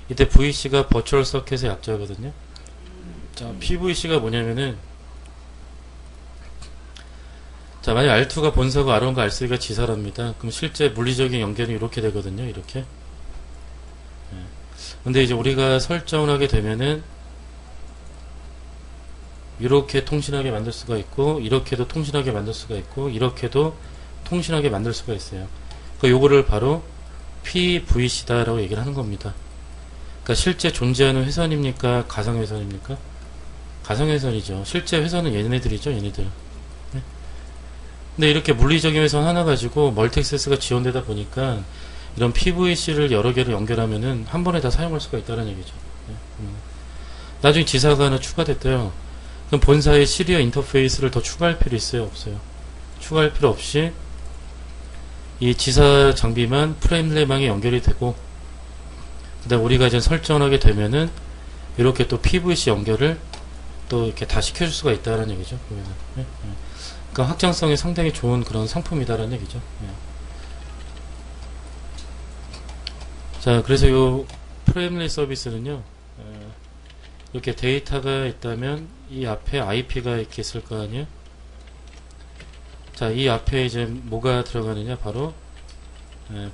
이때 VC가 버추얼 서킷의 약자거든요. 자, PVC가 뭐냐면은, 자, 만약 R2가 본사고 R1과 R3가 지사랍니다. 그럼 실제 물리적인 연결이 이렇게 되거든요. 이렇게. 근데 이제 우리가 설정을 하게 되면은 이렇게 통신하게 만들 수가 있고, 이렇게도 통신하게 만들 수가 있고, 이렇게도 통신하게 만들 수가 있어요. 요거를 바로 PVC다 라고 얘기를 하는 겁니다. 그러니까 실제 존재하는 회선입니까? 가상회선입니까? 가상회선이죠. 실제 회선은 얘네들이죠. 얘네들. 근데 이렇게 물리적인 회선 하나 가지고 멀티 액세스가 지원되다 보니까 이런 PVC를 여러 개를 연결하면은 한 번에 다 사용할 수가 있다는 얘기죠. 나중에 지사가 하나 추가됐대요. 그럼 본사의 시리얼 인터페이스를 더 추가할 필요 있어요? 없어요? 추가할 필요 없이 이 지사 장비만 프레임relay 연결이 되고, 그 다음 우리가 이제 설정을 하게 되면은 이렇게 또 PVC 연결을 또 이렇게 다 시켜줄 수가 있다는 얘기죠. 그러니까 확장성이 상당히 좋은 그런 상품이다라는 얘기죠. 자, 그래서 요 프레임relay 서비스는요, 이렇게 데이터가 있다면 이 앞에 IP가 이렇게 있을 거 아니에요? 자, 이 앞에 이제 뭐가 들어가느냐? 바로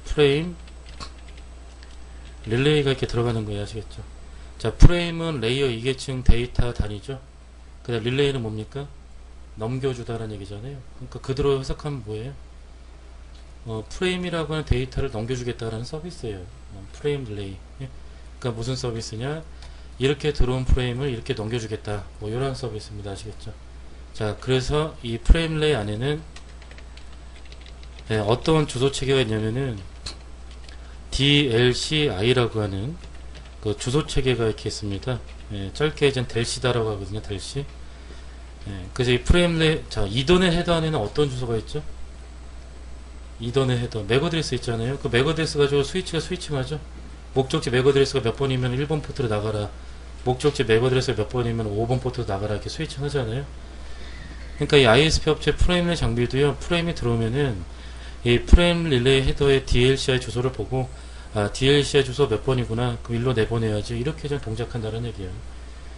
프레임 릴레이가 이렇게 들어가는 거예요. 아시겠죠? 자, 프레임은 레이어 2계층 데이터 단위죠. 그 다음 릴레이는 뭡니까? 넘겨주다라는 얘기잖아요. 그러니까 그대로 해석하면 뭐예요? 프레임이라고 하는 데이터를 넘겨주겠다라는 서비스예요. 프레임 릴레이. 그러니까 무슨 서비스냐? 이렇게 들어온 프레임을 이렇게 넘겨주겠다. 뭐 이런 서비스입니다. 아시겠죠? 자, 그래서 이 프레임 릴레이 안에는 어떤 주소 체계가 있냐면은 DLCI라고 하는 그 주소 체계가 이렇게 있습니다. 짧게 이제 델시다라고 하거든요. 델시. 그래서 이 프레임 릴레이, 자, 이더넷 헤더 안에는 어떤 주소가 있죠? 이더넷 헤더, 맥어드레스 있잖아요. 그 맥어드레스 가지고 스위치가 스위칭하죠. 목적지 맥어드레스가 몇 번이면 1번 포트로 나가라. 목적지 맥어드레스가 몇 번이면 5번 포트로 나가라. 이렇게 스위칭 하잖아요. 그러니까 이 ISP 업체 프레임 릴레이 장비도요, 프레임이 들어오면은 이 프레임 릴레이 헤더의 DLCI 주소를 보고, 아, DLCI 주소 몇 번이구나. 그럼 일로 내보내야지. 이렇게 좀 동작한다는 얘기예요.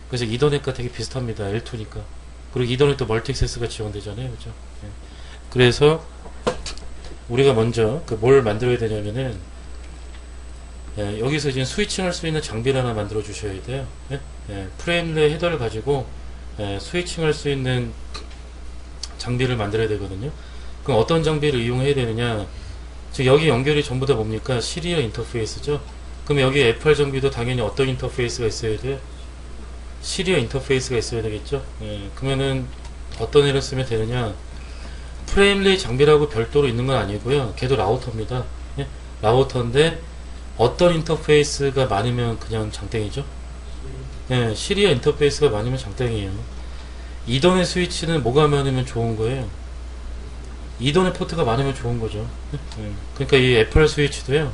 그래서 이더넷과 되게 비슷합니다. L2니까. 그리고 이더넷도 멀티 액세스가 지원되잖아요. 그죠? 그래서 우리가 먼저 뭘 만들어야 되냐면은 여기서 이제 스위칭 할 수 있는 장비를 하나 만들어 주셔야 돼요. 프레임 내 헤더를 가지고 스위칭 할 수 있는 장비를 만들어야 되거든요. 그럼 어떤 장비를 이용해야 되느냐? 즉 여기 연결이 전부 다 뭡니까? 시리얼 인터페이스죠. 그럼 여기 FR 장비도 당연히 어떤 인터페이스가 있어야 돼요? 시리얼 인터페이스가 있어야 되겠죠. 그러면은 어떤 애를 쓰면 되느냐? 프레임리 장비라고 별도로 있는 건 아니고요. 걔도 라우터입니다. 라우터인데 어떤 인터페이스가 많으면 그냥 장땡이죠. 시리얼 인터페이스가 많으면 장땡이에요. 2단의 스위치는 뭐가 많으면 좋은 거예요? 2단의 포트가 많으면 좋은 거죠. 그러니까 이 FR 스위치도요.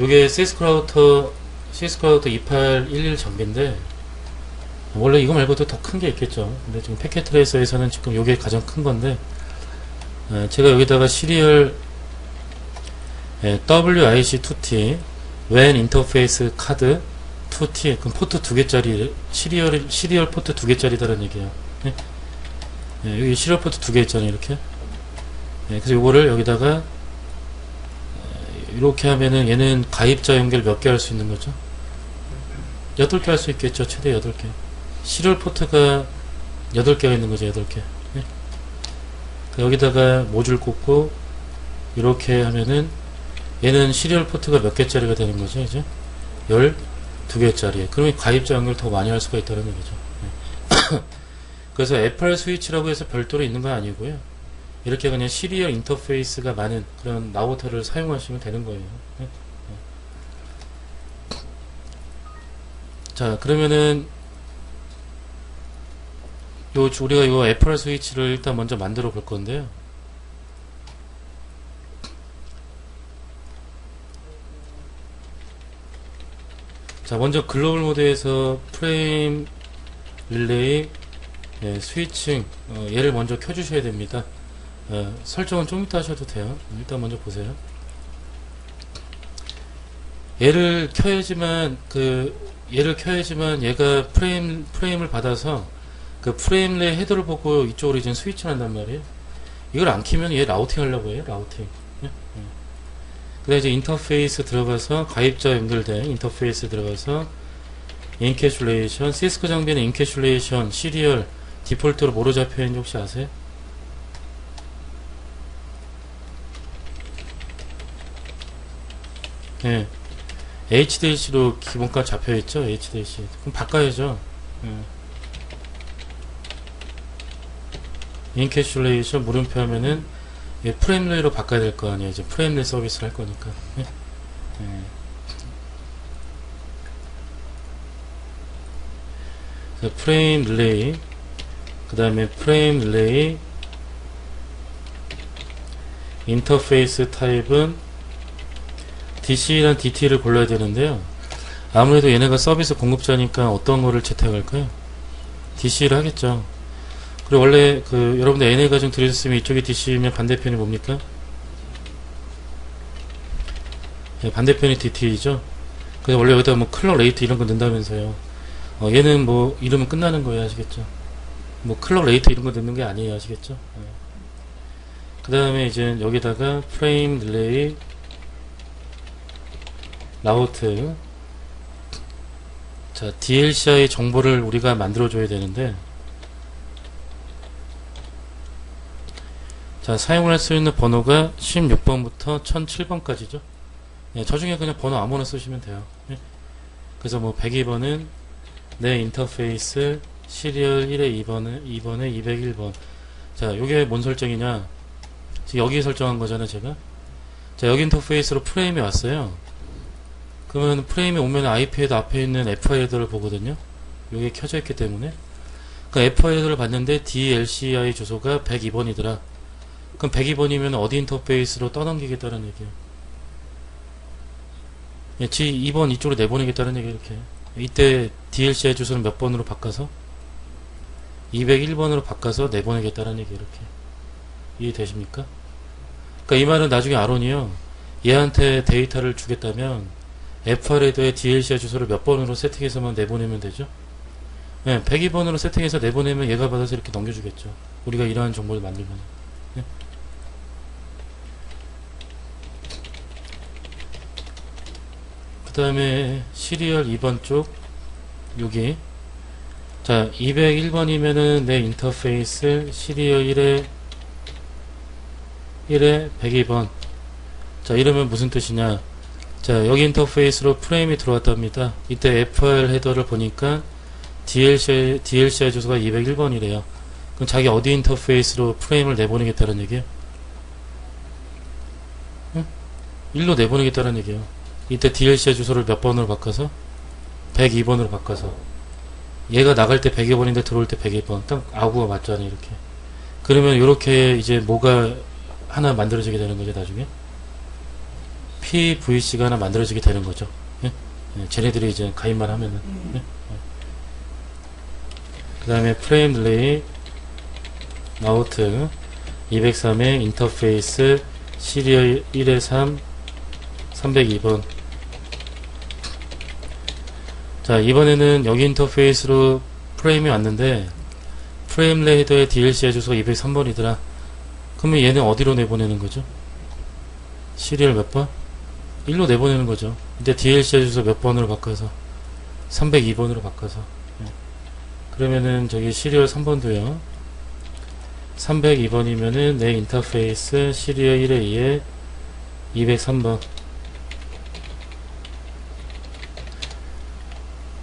요게 시스코 라우터 2811 장비인데 원래 이거 말고도 더 큰 게 있겠죠. 근데 지금 패킷 트레이서에서는 지금 요게 가장 큰 건데 제가 여기다가 시리얼 WIC2T WAN 인터페이스 카드 2T 그럼 포트 2개짜리 시리얼 포트 2개짜리다라는 얘기예요. 여기 시리얼 포트 2개 있잖아요. 이렇게 그래서 요거를 여기다가 이렇게 하면은 얘는 가입자 연결 몇 개 할 수 있는 거죠? 8개 할 수 있겠죠. 최대 8개. 시리얼 포트가 8개가 있는 거죠. 8개. 여기다가 모듈 꽂고 이렇게 하면은 얘는 시리얼 포트가 몇 개짜리가 되는 거죠. 이제 12개짜리. 그러면 가입자 연결 더 많이 할 수가 있다는 얘기죠. 그래서 FR 스위치라고 해서 별도로 있는 건 아니고요. 이렇게 그냥 시리얼 인터페이스가 많은 그런 라우터를 사용하시면 되는 거예요. 자, 그러면은 우리가 이거 FR 스위치를 일단 먼저 만들어 볼 건데요. 자, 먼저 글로벌 모드에서 프레임 릴레이 스위칭 얘를 먼저 켜주셔야 됩니다. 설정은 좀 이따 하셔도 돼요. 일단 먼저 보세요. 얘를 켜야지만 얘가 프레임을 받아서 그 프레임 내 헤더를 보고 이쪽으로 이제 스위칭 한단 말이에요. 이걸 안 키면 얘 라우팅 하려고 해요. 라우팅. 그 다음에 이제 인터페이스 들어가서 가입자 연결된 인터페이스 들어가서 인캐슐레이션 시스코 장비는 인캐슐레이션 시리얼 디폴트로 뭐로 잡혀있는지 혹시 아세요? HDLC로 기본값 잡혀있죠. HDLC. 그럼 바꿔야죠. 인캐슐레이션 물음표 하면은 프레임레이로 바꿔야 될 거 아니에요. 이제 프레임레이 서비스를 할 거니까. 프레임 릴레이, 그 다음에 프레임 릴레이 인터페이스 타입은 DC랑 DT를 골라야 되는데요. 아무래도 얘네가 서비스 공급자니까 어떤 거를 채택할까요? DC를 하겠죠. 그리고 원래 여러분들 얘네가 좀 들으셨으면 이쪽이 DC면 반대편이 뭡니까? 반대편이 DT이죠. 그래서 원래 여기다 뭐 클럭 레이트 이런 거 넣는다면서요. 얘는 뭐 이러면 끝나는 거예요. 아시겠죠? 뭐 클럭 레이트 이런 거 넣는 게 아니에요. 아시겠죠? 그 다음에 이제 여기다가 프레임 릴레이 라우트. 자, DLCI 정보를 우리가 만들어줘야 되는데, 자, 사용을 할 수 있는 번호가 16번부터 1007번까지죠. 저 중에 그냥 번호 아무나 쓰시면 돼요. 그래서 뭐 102번은 내 인터페이스 시리얼 1에 2번에 201번. 자, 요게 뭔 설정이냐? 지금 여기 설정한 거잖아요, 제가. 자, 여기 인터페이스로 프레임이 왔어요. 그러면 프레임이 오면 IP 헤더 앞에 있는 FI 헤더를 보거든요. 요게 켜져 있기 때문에. 그러니까 FI 헤더를 봤는데 DLCI 주소가 102번이더라. 그럼 102번이면 어디 인터페이스로 떠넘기겠다는 얘기예요. G2번 이쪽으로 내보내겠다는 얘기 이렇게. 이때 DLCI 주소는 몇 번으로 바꿔서 201번으로 바꿔서 내보내겠다는 얘기 이렇게. 이해되십니까? 그러니까 이 말은 나중에 아론이요. 얘한테 데이터를 주겠다면 FR에도의 DLCI 주소를 몇 번으로 세팅해서만 내보내면 되죠. 102번으로 세팅해서 내보내면 얘가 받아서 이렇게 넘겨주겠죠. 우리가 이러한 정보를 만들면. 그 다음에 시리얼 2번 쪽 여기 자 201번이면은 내 인터페이스 시리얼 1에 102번 자 이러면 무슨 뜻이냐 자 여기 인터페이스로 프레임이 들어왔답니다. 이때 FR 헤더를 보니까 DLCI 주소가 201번이래요. 그럼 자기 어디 인터페이스로 프레임을 내보내겠다는 얘기예요? 응? 1로 내보내겠다는 얘기예요. 이때 DLCI 주소를 몇 번으로 바꿔서? 102번으로 바꿔서 얘가 나갈 때 102번인데 들어올 때 102번 딱 아구가 맞잖아요. 이렇게 그러면 이렇게 이제 뭐가 하나 만들어지게 되는 거죠. 나중에 PVC가 하나 만들어지게 되는 거죠. 예? 예, 쟤네들이 이제 가입만 하면은 예? 예. 그 다음에 프레임 딜레이 라우트 203의 인터페이스 시리얼 1에 3 302번 자 이번에는 여기 인터페이스로 프레임이 왔는데 프레임 레이더의 DLCI 주소가 203번이더라. 그러면 얘는 어디로 내보내는 거죠? 시리얼 몇 번? 1로 내보내는 거죠. 이제 DLCI 주소 몇 번으로 바꿔서 302번으로 바꿔서 그러면은 저기 시리얼 3번도요 302번이면은 내 인터페이스 시리얼 1에 2에 203번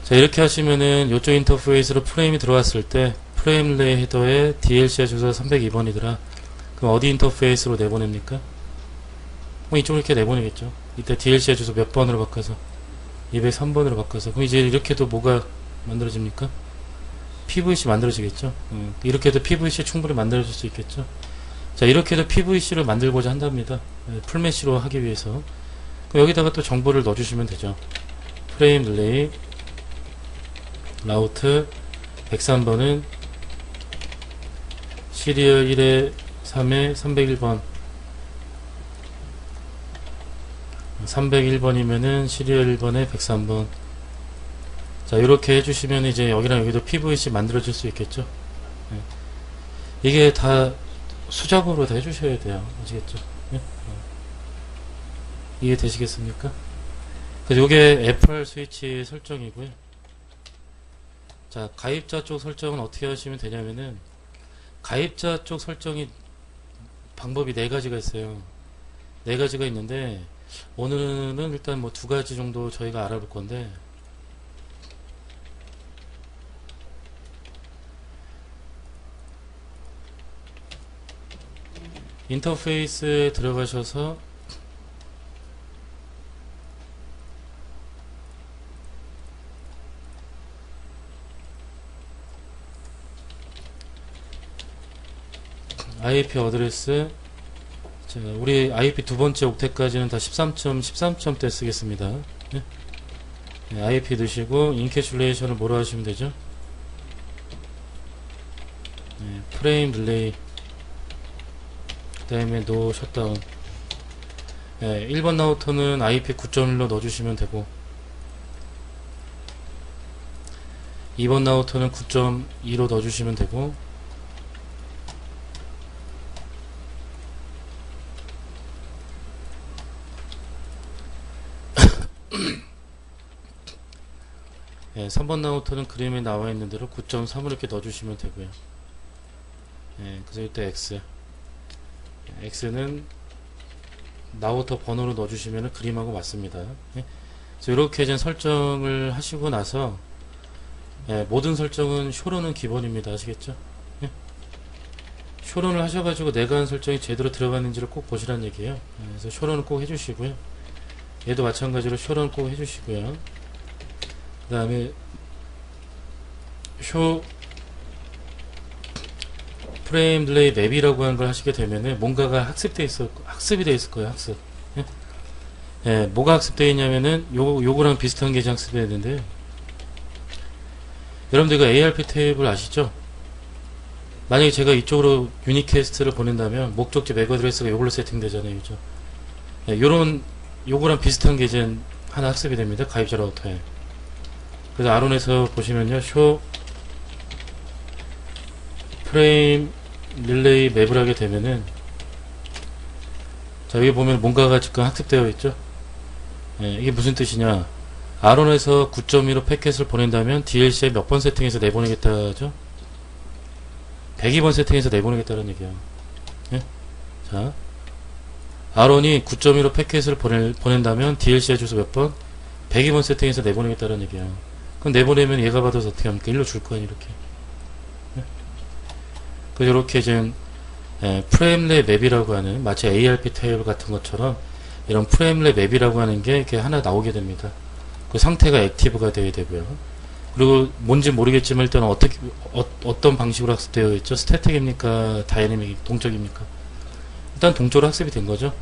자 이렇게 하시면은 요쪽 인터페이스로 프레임이 들어왔을 때 프레임 레이 헤더에 DLCI 주소가 302번이더라. 그럼 어디 인터페이스로 내보냅니까? 이쪽으로 이렇게 내보내겠죠. 이때 DLCI 주소 몇 번으로 바꿔서 203번으로 바꿔서 그럼 이제 이렇게도 뭐가 만들어집니까? PVC 만들어지겠죠. 이렇게도 PVC 충분히 만들어질 수 있겠죠. 자 이렇게도 PVC를 만들고자 한답니다. 풀메시로 하기 위해서 그럼 여기다가 또 정보를 넣어주시면 되죠. 프레임 릴레이 라우트 103번은 시리얼 1에 3에 301번 301번이면은 시리얼 1번에 103번 자 이렇게 해주시면 이제 여기랑 여기도 PVC 만들어질 수 있겠죠. 네. 이게 다 수작업으로 다 해주셔야 돼요. 아시겠죠? 네? 이해되시겠습니까? 그래서 요게 FR 스위치 설정이고요. 자 가입자 쪽 설정은 어떻게 하시면 되냐면은 가입자 쪽 설정이 방법이 4가지가 있어요. 4가지가 있는데 오늘은 일단 뭐 2가지 정도 저희가 알아볼 건데 인터페이스에 들어가셔서 IP 어드레스 자, 우리 IP 두 번째 옥텟까지는 다 13.13대 쓰겠습니다. 네? 네, IP 넣으시고 인캐슐레이션을 뭐로 하시면 되죠? 네, 프레임 릴레이 그 다음에 노 셧다운 네, 1번 라우터는 IP 9.1로 넣어주시면 되고 2번 라우터는 9.2로 넣어주시면 되고 예, 3번 라우터는 그림에 나와 있는 대로 9.3으로 이렇게 넣어주시면 되고요. 예, 그래서 이때 X. X는 라우터 번호로 넣어주시면 그림하고 맞습니다. 예, 그래서 이렇게 이제 설정을 하시고 나서 예, 모든 설정은 쇼런은 기본입니다. 아시겠죠? 예? 쇼런을 하셔가지고 내가 한 설정이 제대로 들어갔는지를 꼭 보시란 얘기예요. 예, 그래서 쇼런을 꼭 해주시고요. 얘도 마찬가지로 쇼런 꼭 해주시고요. 그 다음에 쇼 프레임 딜레이 맵이라고 하는 걸 하시게 되면은 뭔가가 학습이 돼 있을 거예요. 학습. 예? 예, 뭐가 학습되어 있냐면은 요거랑 비슷한 게 학습되어 있는데요. 여러분들 이거 ARP 테이블 아시죠? 만약에 제가 이쪽으로 유니캐스트를 보낸다면 목적지 맥 어드레스가 요걸로 세팅되잖아요. 그죠? 예, 요거랑 비슷한 게 이제 하나 학습이 됩니다. 가입자 라우터에. 그래서 아론에서 보시면요, 쇼 프레임 릴레이 맵을 하게 되면은 자 여기 보면 뭔가가 지금 학습되어 있죠. 예, 이게 무슨 뜻이냐, R1에서 9.15 패킷을 보낸다면 DLC에 몇 번 세팅해서 내보내겠다죠? 102번 세팅해서 내보내겠다는 얘기야. 예? 자, R1이 9.15 패킷을 보낸다면 DLC에 줘서 몇 번? 102번 세팅해서 내보내겠다는 얘기야. 그럼 내보내면 얘가 받아서 어떻게 합니까? 일로 줄 거야, 이렇게. 예? 그래서 이렇게 지금 프레임레 맵이라고 하는, 마치 ARP 테이블 같은 것처럼 이런 프레임레 맵이라고 하는 게 이렇게 하나 나오게 됩니다. 그 상태가 액티브가 되어야 되고요. 그리고 뭔지 모르겠지만 일단 어떤 방식으로 학습되어 있죠? 스태틱입니까? 다이내믹, 동적입니까? 일단 동적으로 학습이 된 거죠.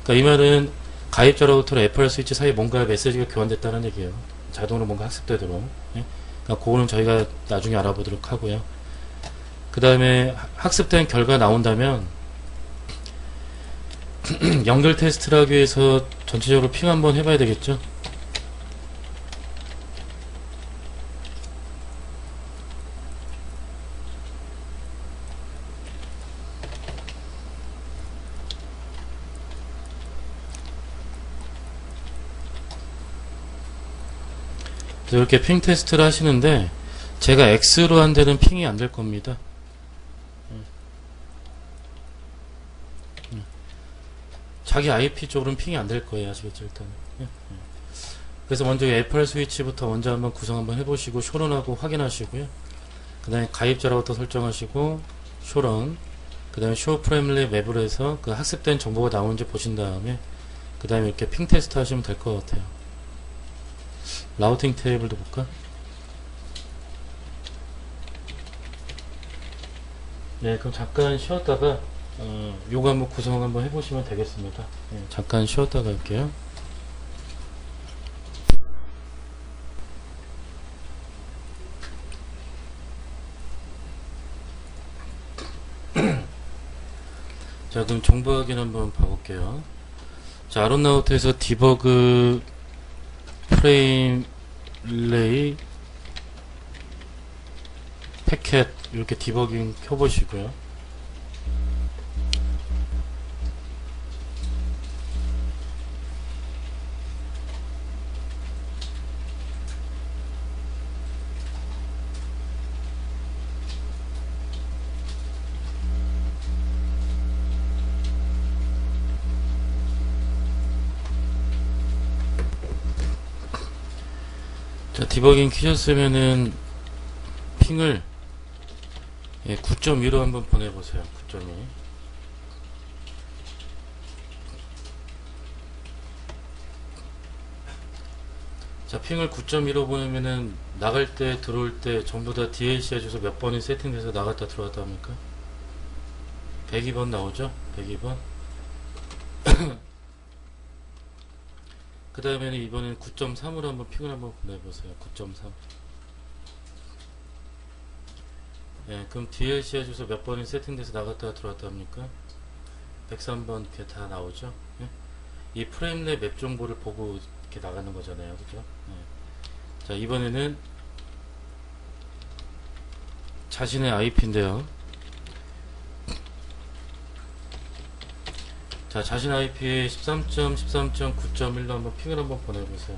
그러니까 이 말은 가입자 라우터랑 FR 스위치 사이에 뭔가 메시지가 교환됐다는 얘기예요. 자동으로 뭔가 학습되도록. 예? 그러니까 그거는 저희가 나중에 알아보도록 하고요. 그 다음에 학습된 결과 나온다면 연결 테스트를 하기 위해서 전체적으로 핑 한번 해봐야 되겠죠. 이렇게 핑 테스트를 하시는데 제가 X로 한 데는 핑이 안 될 겁니다. 자기 IP 쪽으로는 핑이 안 될 거예요. 아시겠죠? 일단. 그래서 먼저 FR 스위치부터 먼저 한번 구성 한번 해보시고 쇼런하고 확인하시고요. 그 다음에 가입자 라우터 설정하시고 쇼런, 그 다음에 쇼 프레임리 맵으로 해서 그 학습된 정보가 나오는지 보신 다음에 그 다음에 이렇게 핑 테스트 하시면 될 것 같아요. 라우팅 테이블도 볼까? 네, 그럼 잠깐 쉬었다가 요거 한번 구성 한번 해보시면 되겠습니다. 네, 잠깐 쉬었다가 할게요. 자, 그럼 정보 확인 한번 봐볼게요. 자, 아론나우트에서 디버그 프레임 릴레이 패켓 이렇게 디버깅 켜보시고요. 자, 디버깅 키셨으면은 핑을 9.2로 한번 보내보세요. 9.2. 자, 핑을 9.2로 보내면은 나갈 때 들어올 때 전부 다 DLC 해줘서 몇 번이 세팅돼서 나갔다 들어왔다 합니까? 102번 나오죠? 102번. 그 다음에는 이번엔 9.3으로 한번 핑을 한번 보내보세요. 9.3. 예, 그럼 DLC 해줘서 몇 번이 세팅돼서 나갔다 들어왔다 합니까? 103번 이렇게 다 나오죠? 예? 이 프레임랩 맵 정보를 보고 이렇게 나가는 거잖아요. 그죠? 예. 자, 이번에는 자신의 IP인데요. 자, 자신 IP 13.13.9.1로 한번 핑을 한번 보내보세요.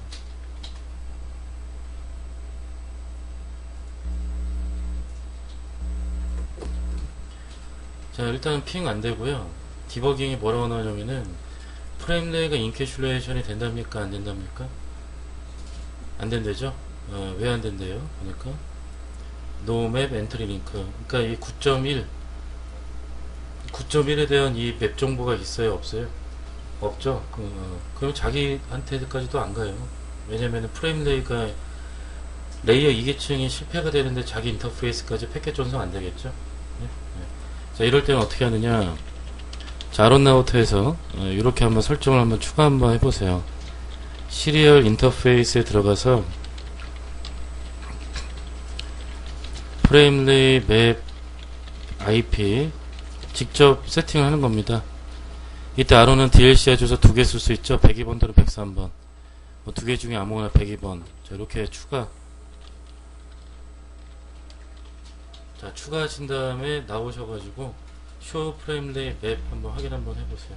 자, 일단 핑 안되고요. 디버깅이 뭐라고 나오냐면은 프레임레이가 인캐슐레이션이 된답니까? 안 된답니까? 안 된대죠? 왜 안 된대요? 보니까 No Map Entry Link. 그러니까 이 9.1에 대한 이 맵 정보가 있어요? 없어요? 없죠? 그럼 자기한테까지도 안 가요. 왜냐면은 프레임레이가 레이어 2계층이 실패가 되는데 자기 인터페이스까지 패킷 전송 안 되겠죠? 네? 네. 자, 이럴 때는 어떻게 하느냐. 자, 아론나우트에서 이렇게 한번 설정을 한번 추가 한번 해보세요. 시리얼 인터페이스에 들어가서 프레임레이 맵 IP 직접 세팅을 하는 겁니다. 이때 아론은 DLC 해줘서 두 개 쓸 수 있죠. 102번 또는 103번. 뭐 두 개 중에 아무거나 102번. 자, 이렇게 추가. 자, 추가하신 다음에 나오셔가지고 쇼 프레임레이 맵 한번 확인 한번 해보세요.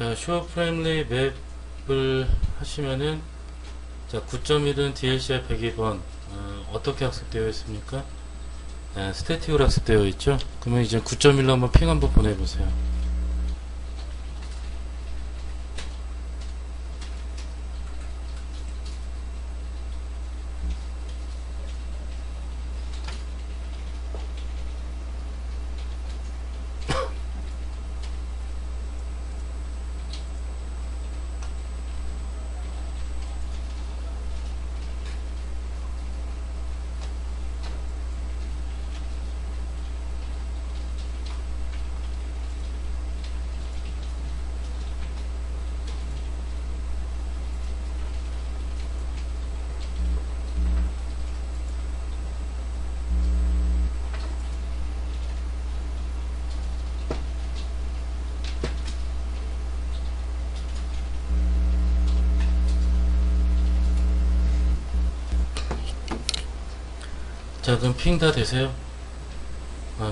자, 슈어 프레임리 맵을 하시면은, 자, 9.1은 DLCI 102번, 어떻게 학습되어 있습니까? 스태틱으로 학습되어 있죠? 그러면 이제 9.1로 한번 핑 한번 보내보세요. 자, 그럼 핑 다 되세요?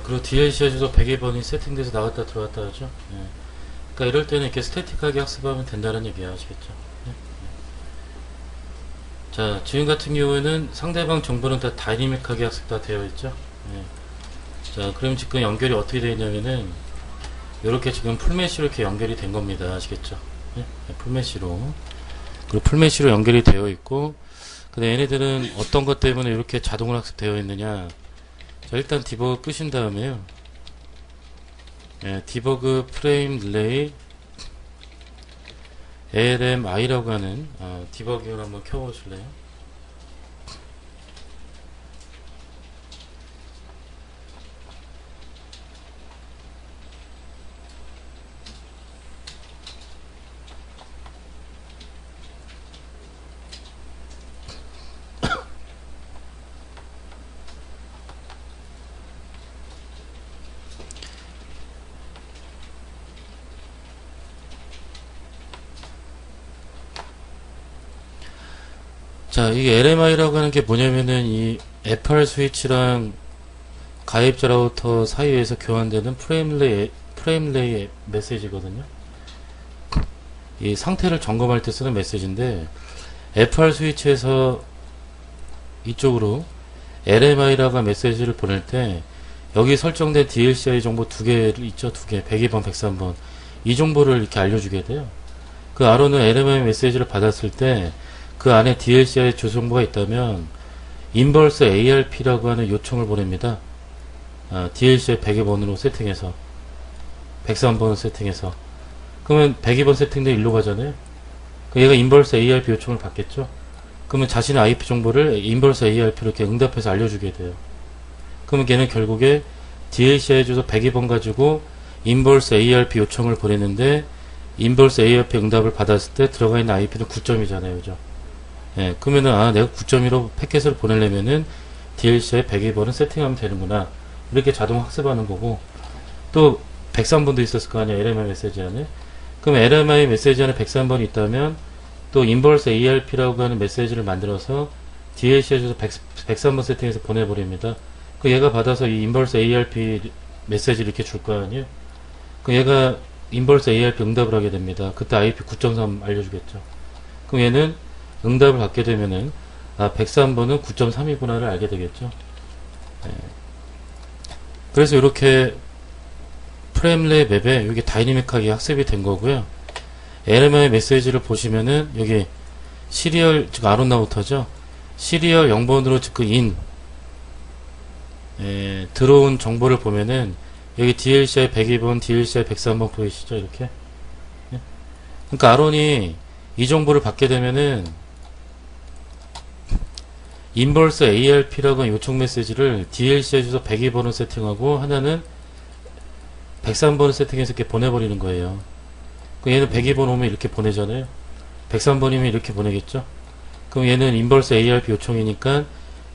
그리고 DLCI 주소 102번이 세팅돼서 나갔다 들어왔다 하죠? 예. 그러니까 이럴 때는 이렇게 스태틱하게 학습하면 된다는 얘기 아시겠죠? 예. 자, 지금 같은 경우에는 상대방 정보는 다 다이내믹하게 학습 다 되어 있죠? 예. 자, 그럼 지금 연결이 어떻게 되어 있냐면은, 이렇게 지금 풀메시로 이렇게 연결이 된 겁니다. 아시겠죠? 예? 풀메시로. 그리고 풀메시로 연결이 되어 있고, 근데 얘네들은 어떤 것 때문에 이렇게 자동으로 학습되어 있느냐. 자, 일단 디버그 끄신 다음에요. 예, 디버그 프레임 릴레이 ALMI라고 하는 디버깅을 한번 켜보실래요? 자, 이 LMI라고 하는 게 뭐냐면은 이 FR 스위치랑 가입자 라우터 사이에서 교환되는 프레임 레이 메시지거든요. 이 상태를 점검할 때 쓰는 메시지인데, FR 스위치에서 이쪽으로 LMI라고 하는 메시지를 보낼 때, 여기 설정된 DLCI 정보 두 개 있죠? 두 개. 102번, 103번. 이 정보를 이렇게 알려주게 돼요. 그 아로는 LMI 메시지를 받았을 때, 그 안에 DLCI 주소정보가 있다면 인버스 ARP라고 하는 요청을 보냅니다. DLCI 102번으로 세팅해서 103번으로 세팅해서 그러면 102번 세팅돼 일로 가잖아요. 얘가 인버스 ARP 요청을 받겠죠. 그러면 자신의 IP 정보를 인버스 ARP로 이렇게 응답해서 알려주게 돼요. 그러면 걔는 결국에 DLCI 주소 102번 가지고 인버스 ARP 요청을 보냈는데 인버스 ARP 응답을 받았을 때 들어가 있는 IP는 9점이잖아요. 그죠? 예, 그러면은, 내가 9.1로 패킷을 보내려면은, DLCI 102번은 세팅하면 되는구나. 이렇게 자동 학습하는 거고, 또, 103번도 있었을 거 아니야, LMI 메시지 안에. 그럼 LMI 메시지 안에 103번이 있다면, 또, 인버스 ARP라고 하는 메시지를 만들어서, DLCI 에서 103번 세팅해서 보내버립니다. 그 얘가 받아서 이 인버스 ARP 메시지를 이렇게 줄 거 아니에요? 그 얘가 인버스 ARP 응답을 하게 됩니다. 그때 IP 9.3 알려주겠죠. 그럼 얘는, 응답을 받게 되면은 103번은 9.3이구나를 알게 되겠죠. 예. 그래서 이렇게 프레임레이 맵에 여기 다이내믹하게 학습이 된 거고요. LMI 메시지를 보시면은 여기 시리얼 즉 아론나우터죠. 시리얼 0번으로 즉 들어온 정보를 보면은 여기 DLCI 102번, DLCI 103번 보이시죠? 이렇게. 예. 그러니까 아론이 이 정보를 받게 되면은 인버스 ARP라고 하는 요청 메시지를 DLCI 주소 102번을 세팅하고 하나는 103번을 세팅해서 이렇게 보내버리는 거예요. 얘는 102번 오면 이렇게 보내잖아요. 103번이면 이렇게 보내겠죠. 그럼 얘는 인버스 ARP 요청이니까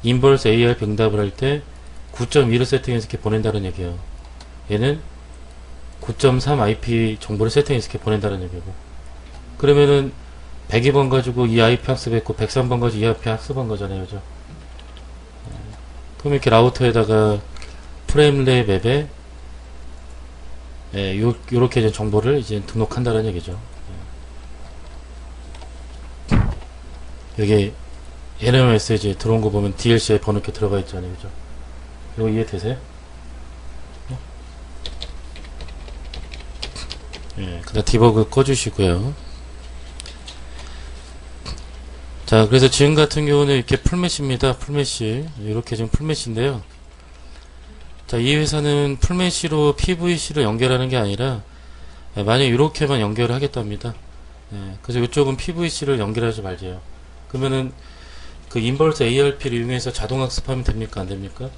인버스 ARP 응답을 할 때 9.2를 세팅해서 이렇게 보낸다는 얘기예요. 얘는 9.3 IP 정보를 세팅해서 이렇게 보낸다는 얘기고. 그러면은 102번 가지고 이 IP 학습했고 103번 가지고 이 IP 학습한 거잖아요. 그죠? 그럼 이렇게 라우터에다가 프레임레이 맵에 요렇게 이제 정보를 이제 등록한다는 얘기죠. 여기 LMS에 이제 들어온 거 보면 DLC에 번호 이렇게 들어가 있잖아요. 그죠? 이거 이해되세요? 그 다음 디버그 꺼주시고요. 자, 그래서 지금 같은 경우는 이렇게 풀메시입니다. 풀메시. 이렇게 지금 풀메시인데요. 자, 이 회사는 풀메시로 PVC를 연결하는 게 아니라, 만약에 이렇게만 연결을 하겠답니다. 그래서 이쪽은 PVC를 연결하지 말게요. 그러면은, 그 인버스 ARP를 이용해서 자동학습하면 됩니까? 안 됩니까?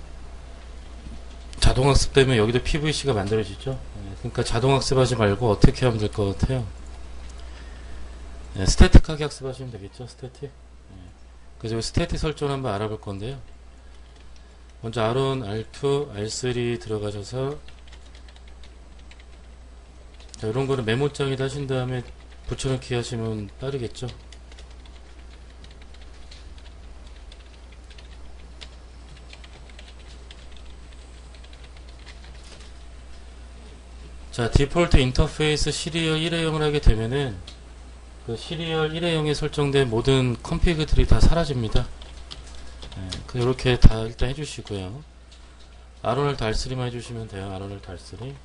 자동학습되면 여기도 PVC가 만들어지죠? 그러니까 자동학습하지 말고 어떻게 하면 될 것 같아요? 스태틱하게 학습하시면 되겠죠? 스태틱. 그래서 스태틱 설정 한번 알아볼 건데요. 먼저 R1, R2, R3 들어가셔서 자, 이런 거는 메모장에다 하신 다음에 붙여넣기 하시면 빠르겠죠? 자, 디폴트 인터페이스 시리얼 1회형을 하게 되면은 그 시리얼 1회형에 설정된 모든 컴피그들이 다 사라집니다. 이렇게 다 일단 해주시고요. R1을 R3만 해주시면 돼요. R1을 R3.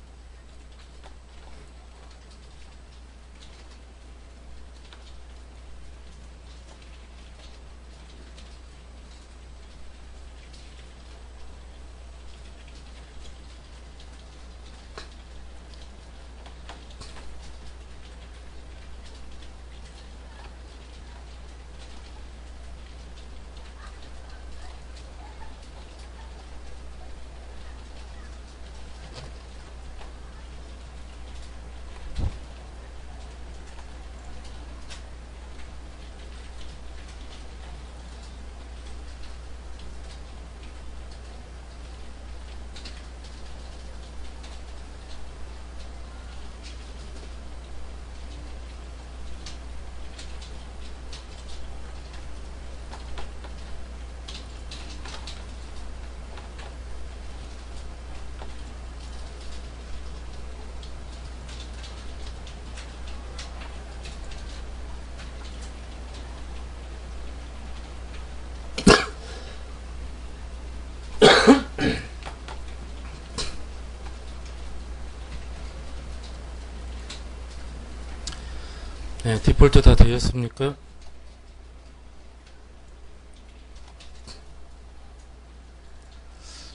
디폴트 다 되셨습니까?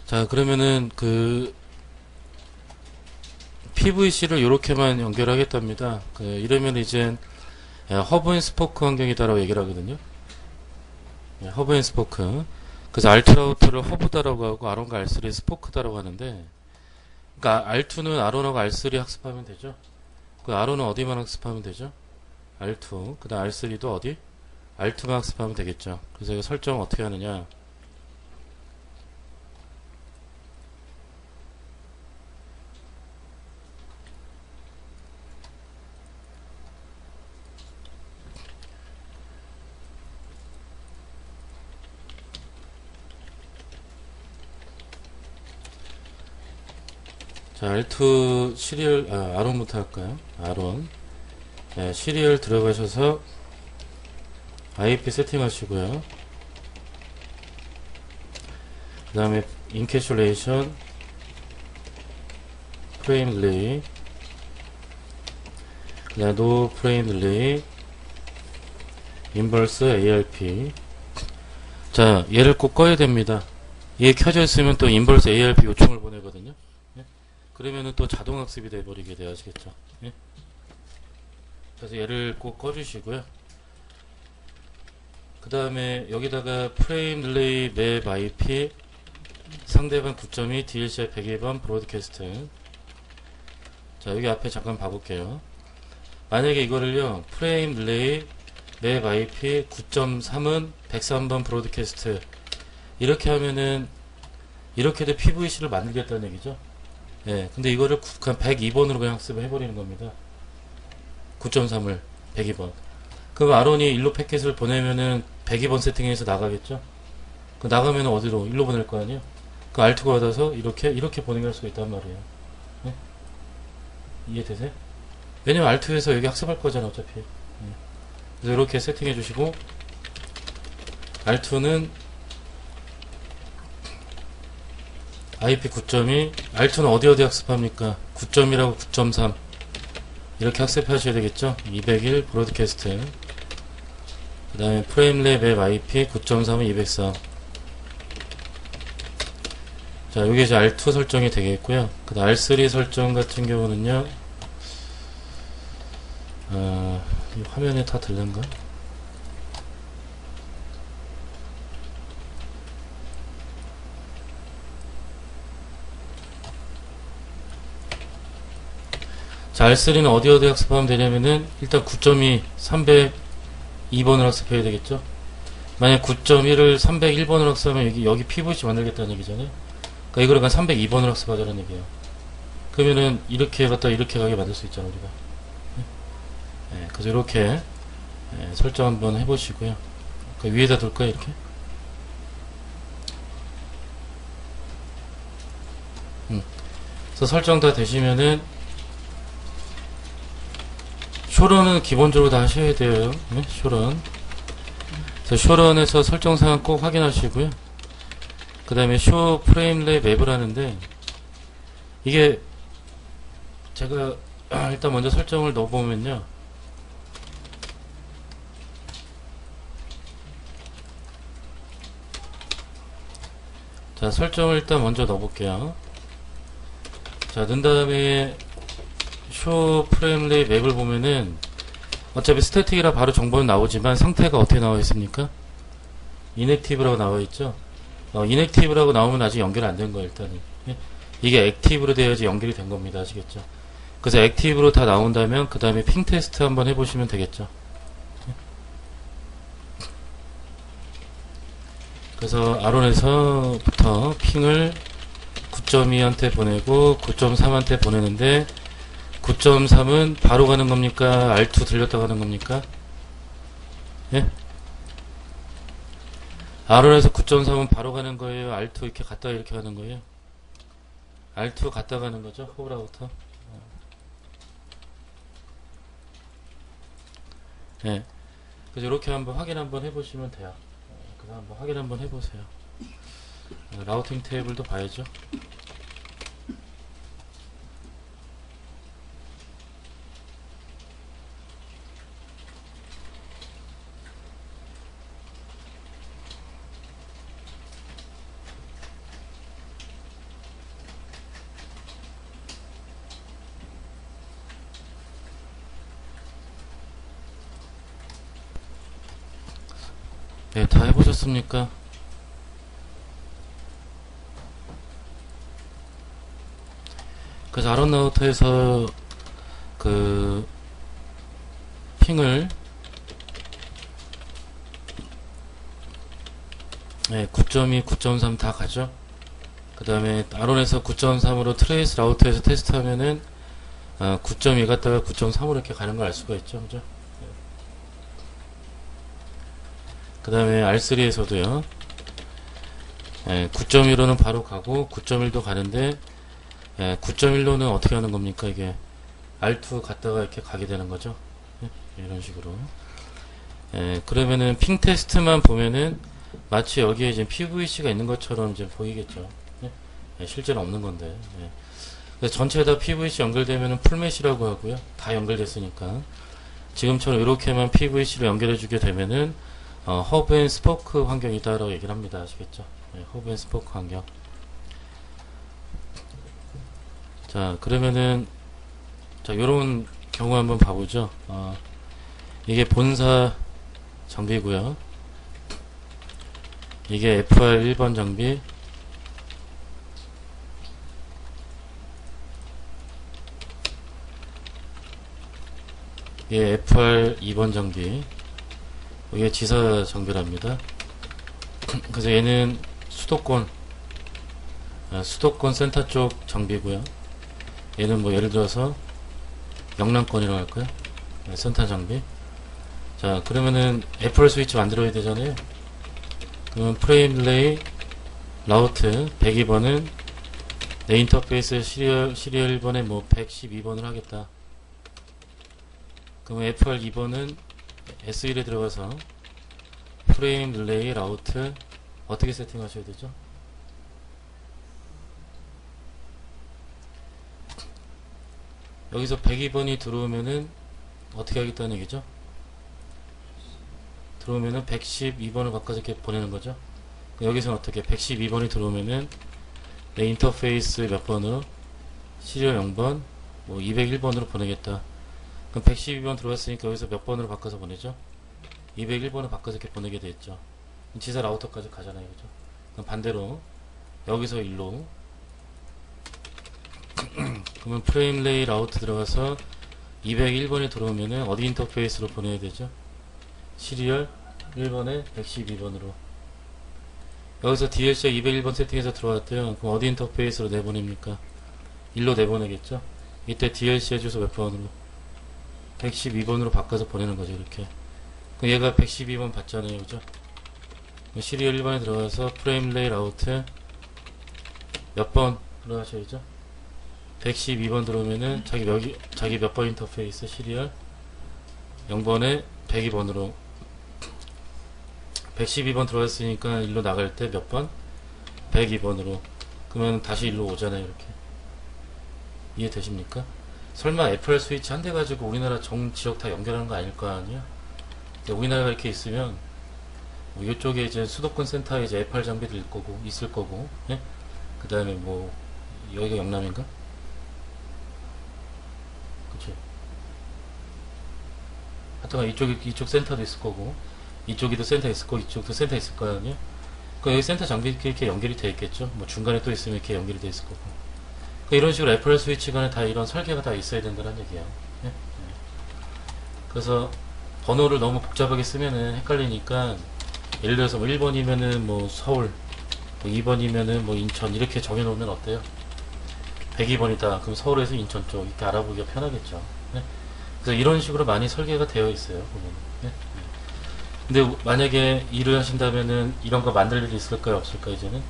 자, 그러면은 그 PVC를 이렇게만 연결하겠답니다. 이러면 이제 허브 앤 스포크 환경이다라고 얘기를 하거든요. 허브 앤 스포크. 그래서 알트라우터를 허브다라고 하고 R1과 R3 스포크다라고 하는데, 그러니까 R2는 R1하고 R3 학습하면 되죠. 그 R1은 어디만 학습하면 되죠? R2. 그 다음 R3도 어디? R2만 학습하면 되겠죠. 그래서 이거 설정 어떻게 하느냐. 자, R2 시리얼, R1부터 할까요? R1. 시리얼 들어가셔서 IP 세팅하시고요. 그 다음에 인캐슐레이션, 프레임 딜레이, 그 다음에 노 프레임 딜레이, 인버스 ARP. 자, 얘를 꼭 꺼야 됩니다. 얘 켜져 있으면 또 인버스 ARP 요청을 보내거든요. 그러면은 또 자동학습이 돼버리게 돼요. 아시겠죠? 그래서 얘를 꼭 꺼주시고요. 그 다음에 여기다가 프레임 딜레이 맵 IP 상대방 9.2 DLCI 102번 브로드캐스트. 자, 여기 앞에 잠깐 봐볼게요. 만약에 이거를요, 프레임 딜레이 맵 IP 9.3은 103번 브로드캐스트 이렇게 하면은 이렇게도 PVC를 만들겠다는 얘기죠. 근데 이거를 그냥 102번으로 그냥 학습을 해버리는 겁니다. 9.3을 102번. 그럼 R1이 일로 패킷을 보내면은 102번 세팅해서 나가겠죠? 그 나가면 어디로? 일로 보낼 거 아니에요? 그 R2가 받아서 이렇게 보내갈 수가 있단 말이에요. 이해되세요? 왜냐면 R2에서 여기 학습할 거잖아 어차피. 그래서 이렇게 세팅해 주시고, R2는 IP 9.2, R2는 어디 학습합니까? 9.1하고 9.3 이렇게 학습하셔야 되겠죠? 201 브로드캐스트, 그 다음에 프레임랩 앱 IP 9.3은 204. 자, 요게 이제 R2 설정이 되겠고요. 그 다음 R3 설정 같은 경우는요, 이 화면에 다 들른가? 자, R3는 어디 학습하면 되냐면은, 일단 9.2, 302번을 학습해야 되겠죠? 만약 9.1을 301번을 학습하면 여기 PVC 만들겠다는 얘기잖아요? 그러니까 이걸 그냥 302번을 학습하자는 얘기예요. 그러면은, 이렇게 갖다 이렇게 가게 만들 수 있잖아, 우리가. 네, 그래서 이렇게, 설정 한번 해보시고요. 그러니까 위에다 둘까요, 이렇게? 그래서 설정 다 되시면은, 쇼런은 기본적으로 다 하셔야 돼요. 네? 쇼런. 쇼런에서 설정사항 꼭 확인하시고요. 그 다음에 쇼 프레임랩 앱을 하는데, 이게 제가 일단 먼저 설정을 넣어보면요, 자, 설정을 일단 먼저 넣어볼게요. 자, 넣은 다음에 쇼 프레임랩 앱을 보면은 어차피 스태틱이라 바로 정보는 나오지만 상태가 어떻게 나와 있습니까? 인액티브라고 나와 있죠. 인액티브라고 나오면 아직 연결 안 된 거예요, 일단은. 예? 이게 액티브로 돼야지 연결이 된 겁니다. 아시겠죠? 그래서 액티브로 다 나온다면 그 다음에 핑 테스트 한번 해보시면 되겠죠. 예? 그래서 아론에서부터 핑을 9.2한테 보내고 9.3한테 보내는데, 9.3은 바로 가는 겁니까? R2 들렸다 가는 겁니까? 예? R에서 9.3은 바로 가는 거예요? R2 이렇게 갔다 이렇게 가는 거예요? R2 갔다 가는 거죠? 호브라부터. 예. 그래서 이렇게 한번 확인 한번 해보시면 돼요. 그래서 한번 확인 한번 해보세요. 라우팅 테이블도 봐야죠. 네, 다 해보셨습니까? 그래서 아론 라우터에서 그 핑을 9.2, 9.3 다 가죠. 그 다음에 아론에서 9.3으로 트레이스 라우터에서 테스트하면은 9.2 갔다가 9.3으로 이렇게 가는 걸 알 수가 있죠, 그죠? 그 다음에 R3에서도요, 9.1로는 바로 가고 9.1도 가는데, 9.1로는 어떻게 하는 겁니까? 이게 R2 갔다가 이렇게 가게 되는 거죠. 이런 식으로. 그러면은 핑 테스트만 보면은 마치 여기에 이제 PVC가 있는 것처럼 이제 보이겠죠. 실제는 없는 건데. 그래서 전체 다 PVC 연결되면은 풀메시라고 하고요. 다 연결됐으니까. 지금처럼 이렇게만 PVC로 연결해주게 되면은 허브 앤 스포크 환경이다라고 얘기를 합니다. 아시겠죠? 허브 앤 스포크 환경. 자, 그러면은 자, 요런 경우 한번 봐보죠. 이게 본사 장비고요. 이게 FR 1번 장비. 이게 FR 2번 장비. 이게 지사 장비랍니다. 그래서 얘는 수도권 센터 쪽 장비고요. 얘는 뭐 예를 들어서 영남권이라고 할까요? 센터 장비. 자, 그러면은 애플 스위치 만들어야 되잖아요. 그러면 프레임 릴레이 라우트 102번은 내 인터페이스 시리얼 1번에 뭐 112번을 하겠다. 그러면 FR 2번은 S1에 들어가서 프레임 릴레이 라우트 어떻게 세팅하셔야 되죠? 여기서 102번이 들어오면은 어떻게 하겠다는 얘기죠? 들어오면은 112번을 바꿔서 이렇게 보내는 거죠. 여기서는 어떻게 112번이 들어오면은 내 인터페이스 몇 번으로 시리얼 0번 뭐 201번으로 보내겠다. 그럼 112번 들어왔으니까 여기서 몇 번으로 바꿔서 보내죠? 201번으로 바꿔서 이렇게 보내게 되겠죠. 지사 라우터까지 가잖아요. 그죠? 그럼 반대로 여기서 1로 그러면 프레임 레이 라우트 들어가서 201번이 들어오면은 어디 인터페이스로 보내야 되죠? 시리얼 1번에 112번으로. 여기서 DLC가 201번 세팅해서 들어왔대요. 그럼 어디 인터페이스로 내보냅니까? 1로 내보내겠죠? 이때 DLC의 주소 몇 번으로? 112번으로 바꿔서 보내는 거죠, 이렇게. 그럼 얘가 112번 받잖아요, 그죠? 시리얼 1번에 들어가서 프레임 레이 라우트 몇 번으로 하셔야죠? 112번 들어오면은 자기 몇 번 인터페이스 시리얼 0번에 102번으로 112번 들어왔으니까 일로 나갈 때 몇 번? 102번으로. 그러면 다시 일로 오잖아요, 이렇게. 이해되십니까? 설마 FR 스위치 한 대 가지고 우리나라 전 지역 다 연결하는 거 아닐 거 아니야? 우리나라가 이렇게 있으면 뭐 이쪽에 이제 수도권 센터에 이제 FR 장비들 있을 거고, 예? 그 다음에 뭐 여기가 영남인가? 그치? 하여튼 이쪽 센터도 있을 거고, 이쪽에도 센터 있을 거고, 이쪽도 센터 있을 거 아니야? 그 여기 센터 장비 이렇게 연결이 돼 있겠죠? 뭐 중간에 또 있으면 이렇게 연결이 돼 있을 거고. 이런 식으로 FR 스위치 간에 다 이런 설계가 다 있어야 된다는 얘기야. 예? 그래서 번호를 너무 복잡하게 쓰면은 헷갈리니까, 예를 들어서 뭐 1번이면은 뭐 서울, 뭐 2번이면은 뭐 인천 이렇게 정해놓으면 어때요? 102번이다. 그럼 서울에서 인천 쪽 이렇게 알아보기가 편하겠죠. 예? 그래서 이런 식으로 많이 설계가 되어 있어요. 보면. 예? 근데 만약에 일을 하신다면은 이런 거 만들 일이 있을까요? 없을까요? 이제는?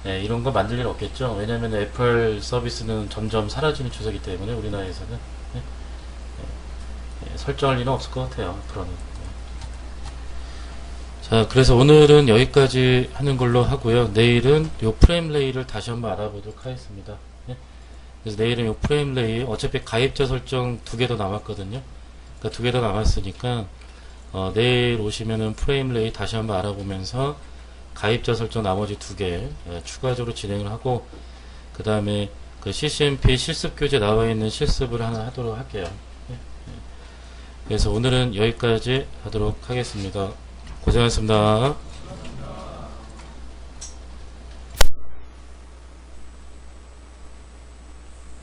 네, 이런 거 만들 일 없겠죠. 왜냐면 애플 서비스는 점점 사라지는 추세이기 때문에 우리나라에서는 네? 네, 설정할 일은 없을 것 같아요. 앞으로는. 네. 자, 그래서 오늘은 여기까지 하는 걸로 하고요. 내일은 요 프레임 레이를 다시 한번 알아보도록 하겠습니다. 네? 그래서 내일은 요 프레임 레이 어차피 가입자 설정 2개 더 남았거든요. 그러니까 2개 더 남았으니까 내일 오시면은 프레임 레이 다시 한번 알아보면서 가입자 설정 나머지 2개 추가적으로 진행을 하고, 그 다음에 그 CCNP 실습 교재 나와 있는 실습을 하나 하도록 할게요. 그래서 오늘은 여기까지 하도록 하겠습니다. 고생하셨습니다.